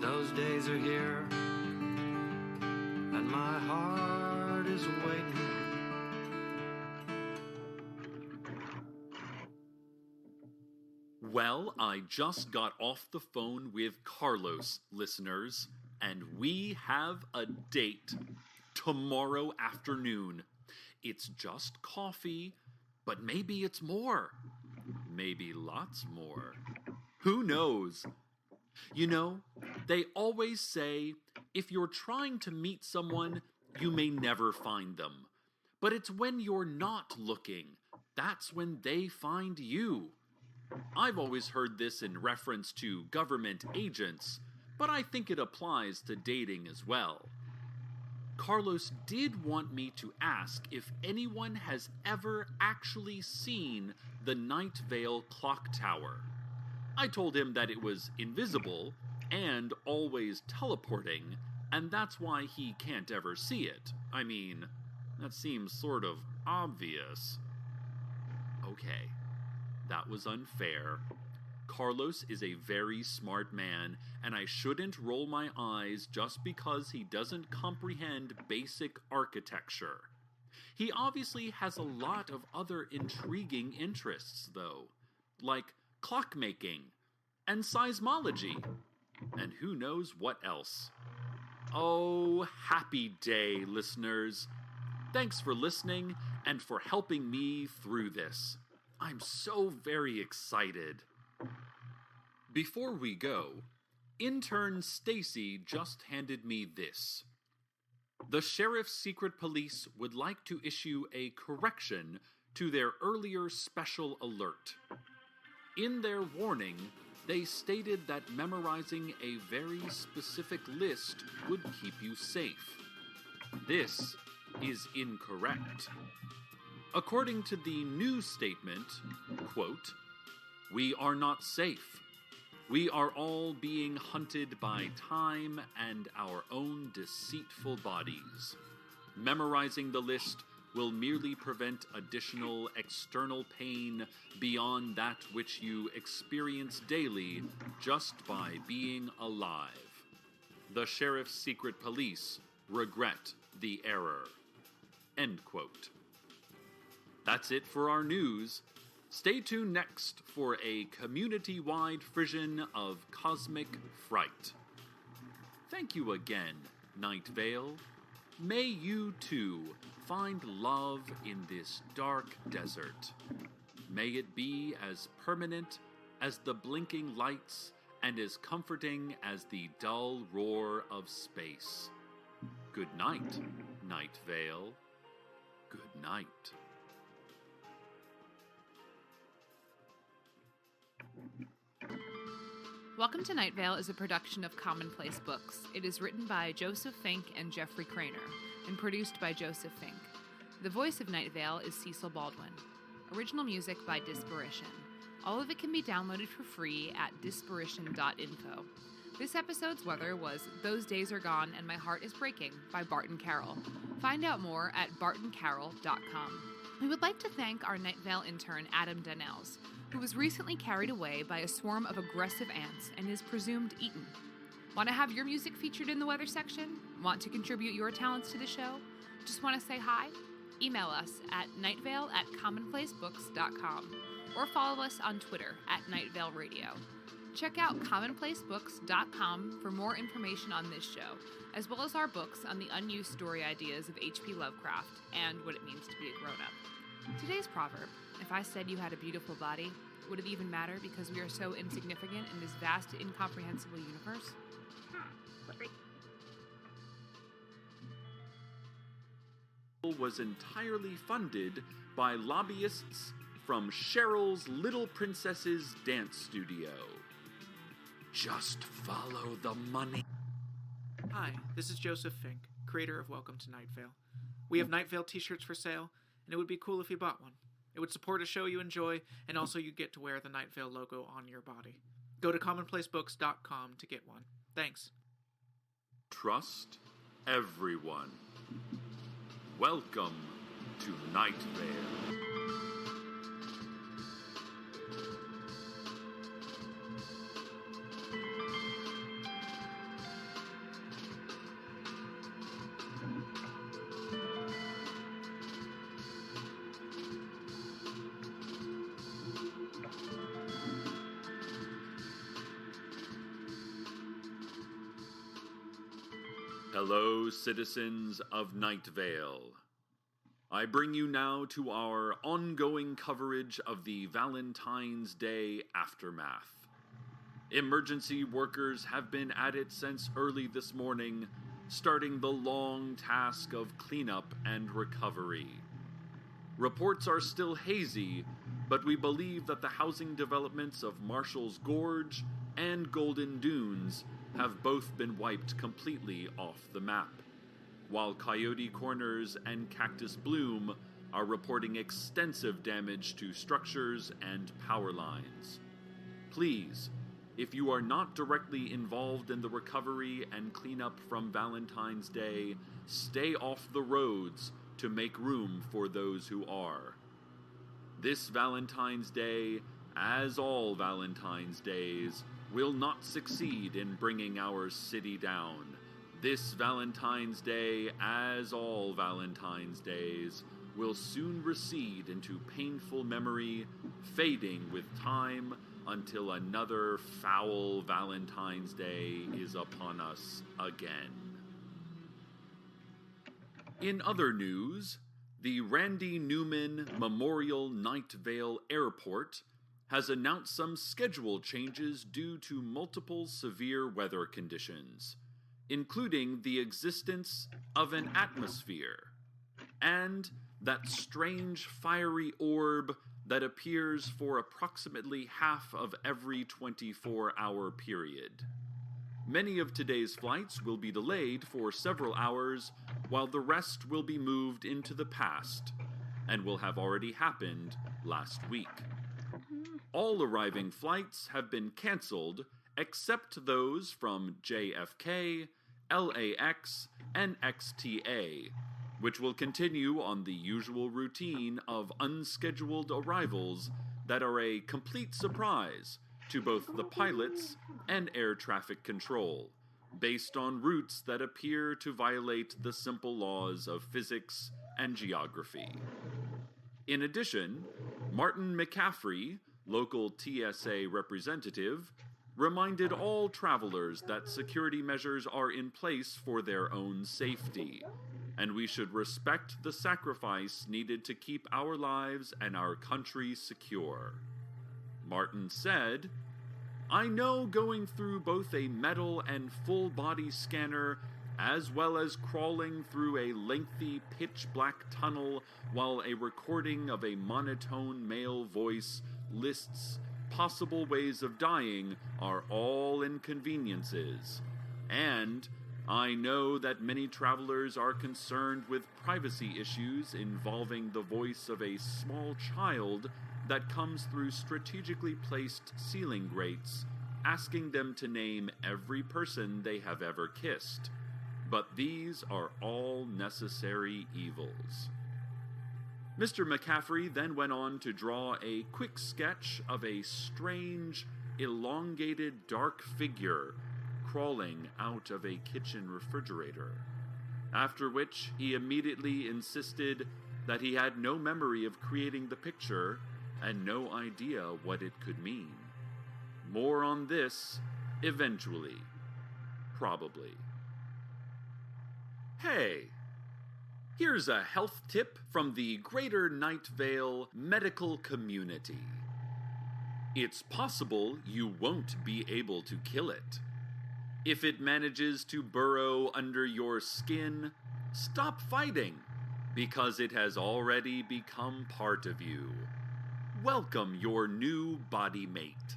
Speaker 8: Those days are here, and my heart is waiting.
Speaker 2: Well, I just got off the phone with Carlos, listeners, and we have a date. Tomorrow afternoon. It's just coffee, but maybe it's more. Maybe lots more. Who knows? You know, they always say, if you're trying to meet someone, you may never find them. But it's when you're not looking, that's when they find you. I've always heard this in reference to government agents, but I think it applies to dating as well. Carlos did want me to ask if anyone has ever actually seen the Night Vale clock tower. I told him that it was invisible and always teleporting, and that's why he can't ever see it. I mean, that seems sort of obvious. Okay, that was unfair. Carlos is a very smart man, and I shouldn't roll my eyes just because he doesn't comprehend basic architecture. He obviously has a lot of other intriguing interests, though, like clockmaking and seismology, and who knows what else. Oh, happy day, listeners. Thanks for listening and for helping me through this. I'm so very excited. Before we go, intern Stacy just handed me this. The Sheriff's Secret Police would like to issue a correction to their earlier special alert. In their warning, they stated that memorizing a very specific list would keep you safe. This is incorrect. According to the new statement, quote, "We are not safe. We are all being hunted by time and our own deceitful bodies. Memorizing the list will merely prevent additional external pain beyond that which you experience daily just by being alive. The Sheriff's Secret Police regret the error." End quote. That's it for our news. Stay tuned next for a community-wide frisson of cosmic fright. Thank you again, Night Vale. May you, too, find love in this dark desert. May it be as permanent as the blinking lights and as comforting as the dull roar of space. Good night, Night Vale. Good night.
Speaker 4: Welcome to Night Vale is a production of Commonplace Books. It is written by Joseph Fink and Jeffrey Craner, and produced by Joseph Fink. The voice of Night Vale is Cecil Baldwin. Original music by Disparition. All of it can be downloaded for free at disparition.info. This episode's weather was "Those Days Are Gone and My Heart Is Breaking" by Barton Carroll. Find out more at bartoncarroll.com. We would like to thank our Night Vale intern, Adam Donnells, who was recently carried away by a swarm of aggressive ants and is presumed eaten.
Speaker 3: Want to have your music featured in the weather section? Want to contribute your talents to the show? Just want to say hi? Email us at nightvale@commonplacebooks.com or follow us on Twitter @NightValeRadio. Check out commonplacebooks.com for more information on this show, as well as our books on the unused story ideas of H.P. Lovecraft and what it means to be a grown-up. Today's proverb: if I said you had a beautiful body, would it even matter because we are so insignificant in this vast, incomprehensible universe?
Speaker 2: Was entirely funded by lobbyists from Cheryl's Little Princesses Dance Studio. Just follow the money.
Speaker 9: Hi, this is Joseph Fink, creator of Welcome to Night Vale. We have Night Vale t-shirts for sale, and it would be cool if you bought one. It would support a show you enjoy, and also you get to wear the Night Vale logo on your body. Go to commonplacebooks.com to get one. Thanks.
Speaker 2: Trust everyone. Welcome to Night Vale. Hello, citizens of Night Vale. I bring you now to our ongoing coverage of the Valentine's Day aftermath. Emergency workers have been at it since early this morning, starting the long task of cleanup and recovery. Reports are still hazy, but we believe that the housing developments of Marshall's Gorge and Golden Dunes have both been wiped completely off the map, while Coyote Corners and Cactus Bloom are reporting extensive damage to structures and power lines. Please, if you are not directly involved in the recovery and cleanup from Valentine's Day, stay off the roads to make room for those who are. This Valentine's Day, as all Valentine's Days, will not succeed in bringing our city down. This Valentine's Day, as all Valentine's Days, will soon recede into painful memory, fading with time until another foul Valentine's Day is upon us again. In other news, the Randy Newman Memorial Night Vale Airport has announced some schedule changes due to multiple severe weather conditions, including the existence of an atmosphere, and that strange fiery orb that appears for approximately half of every 24-hour period. Many of today's flights will be delayed for several hours, while the rest will be moved into the past, and will have already happened last week. All arriving flights have been canceled, except those from JFK, LAX, and XTA, which will continue on the usual routine of unscheduled arrivals that are a complete surprise to both the pilots and air traffic control, based on routes that appear to violate the simple laws of physics and geography. In addition, Martin McCaffrey, local TSA representative, reminded all travelers that security measures are in place for their own safety, and we should respect the sacrifice needed to keep our lives and our country secure. Martin said, "I know going through both a metal and full-body scanner, as well as crawling through a lengthy pitch-black tunnel while a recording of a monotone male voice lists possible ways of dying, are all inconveniences. And I know that many travelers are concerned with privacy issues involving the voice of a small child that comes through strategically placed ceiling grates, asking them to name every person they have ever kissed. But these are all necessary evils." Mr. McCaffrey then went on to draw a quick sketch of a strange, elongated dark figure crawling out of a kitchen refrigerator, after which he immediately insisted that he had no memory of creating the picture and no idea what it could mean. More on this eventually. Probably. Hey, here's a health tip from the Greater Night Vale medical community. It's possible you won't be able to kill it. If it manages to burrow under your skin, stop fighting, because it has already become part of you. Welcome your new body mate.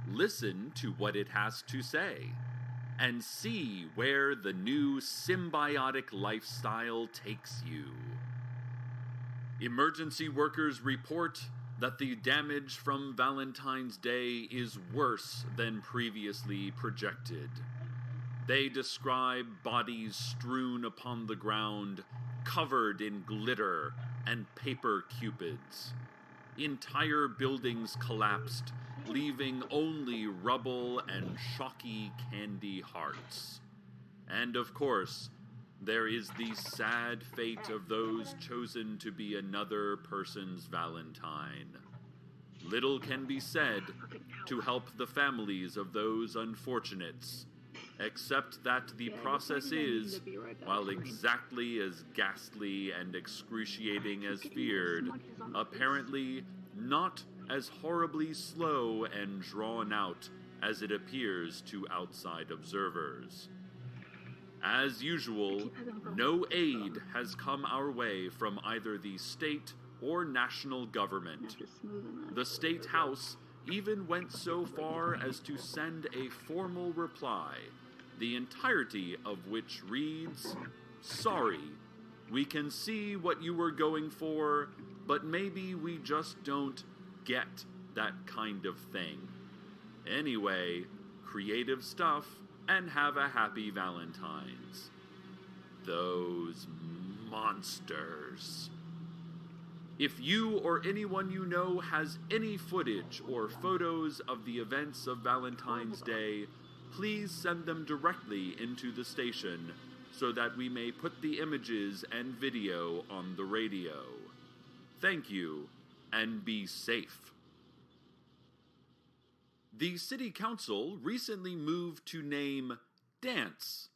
Speaker 2: Listen to what it has to say, and see where the new symbiotic lifestyle takes you. Emergency workers report that the damage from Valentine's Day is worse than previously projected. They describe bodies strewn upon the ground, covered in glitter and paper cupids. Entire buildings collapsed, leaving only rubble and shocky candy hearts. And of course, there is the sad fate of those chosen to be another person's Valentine. Little can be said to help the families of those unfortunates, except that the process is, while exactly as ghastly and excruciating as feared, apparently not as horribly slow and drawn out as it appears to outside observers. As usual, no aid has come our way from either the state or national government. The State House even went so far as to send a formal reply, the entirety of which reads, "Sorry, we can see what you were going for, but maybe we just don't get that kind of thing. Anyway, creative stuff, and have a happy Valentine's." Those monsters. If you or anyone you know has any footage or photos of the events of Valentine's Day, please send them directly into the station so that we may put the images and video on the radio. Thank you, and be safe. The City Council recently moved to name dance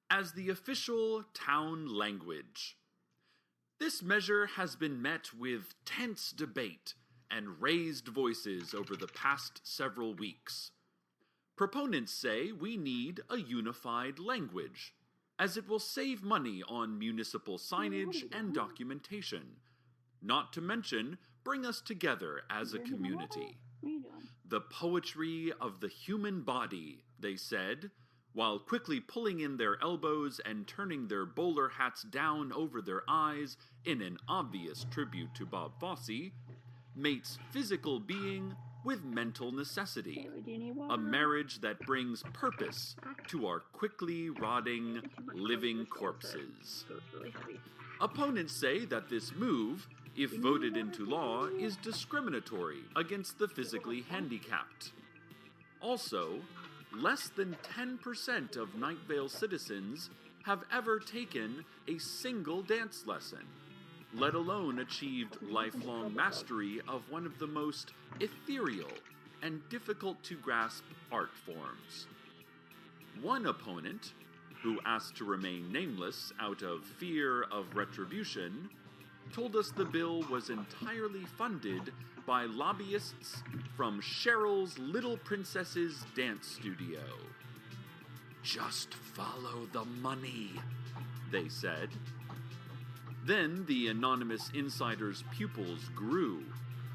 Speaker 2: as the official town language. This measure has been met with tense debate and raised voices over the past several weeks. Proponents say we need a unified language, as it will save money on municipal signage and documentation, not to mention bring us together as a community. The poetry of the human body, they said, while quickly pulling in their elbows and turning their bowler hats down over their eyes in an obvious tribute to Bob Fosse, mates physical being with mental necessity, a marriage that brings purpose to our quickly rotting, living corpses. Opponents say that this move, if voted into law, is discriminatory against the physically handicapped. Also, less than 10% of Night Vale citizens have ever taken a single dance lesson, let alone achieved lifelong mastery of one of the most ethereal and difficult to grasp art forms. One opponent, who asked to remain nameless out of fear of retribution, told us the bill was entirely funded by lobbyists from Cheryl's Little Princess's dance studio. Just follow the money, they said. Then the anonymous insider's pupils grew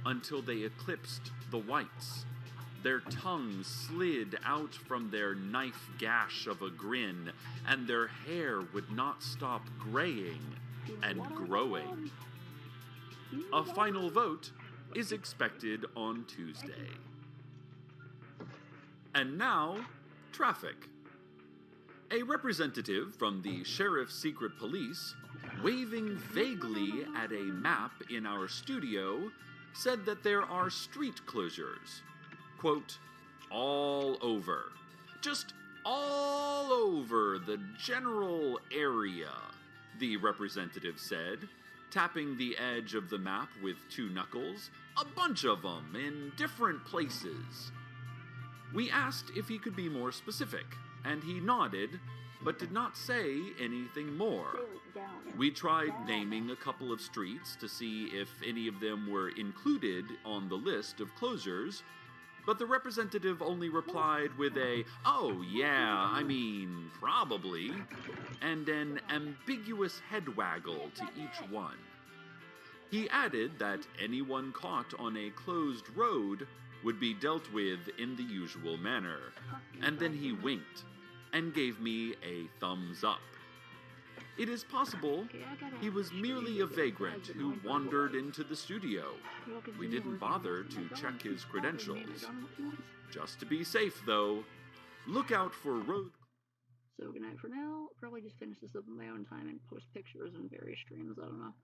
Speaker 2: until they eclipsed the whites. Their tongues slid out from their knife gash of a grin, and their hair would not stop graying and growing. A final vote is expected on Tuesday. And now, traffic. A representative from the Sheriff's Secret Police, waving vaguely at a map in our studio, said that there are street closures, quote, all over. Just all over the general area, the representative said, tapping the edge of the map with 2 knuckles, a bunch of them in different places. We asked if he could be more specific, and he nodded, but did not say anything more. We tried naming a couple of streets to see if any of them were included on the list of closures, but the representative only replied with a, "Oh yeah, I mean, probably," and an ambiguous head waggle to each one. He added that anyone caught on a closed road would be dealt with in the usual manner, and then he winked and gave me a thumbs up. It is possible he was merely a vagrant who wandered into the studio. We didn't bother to check his credentials. Just to be safe, though, look out for road...
Speaker 1: So good night for now. Probably just finish this up in my own time and post pictures in various streams, I don't know.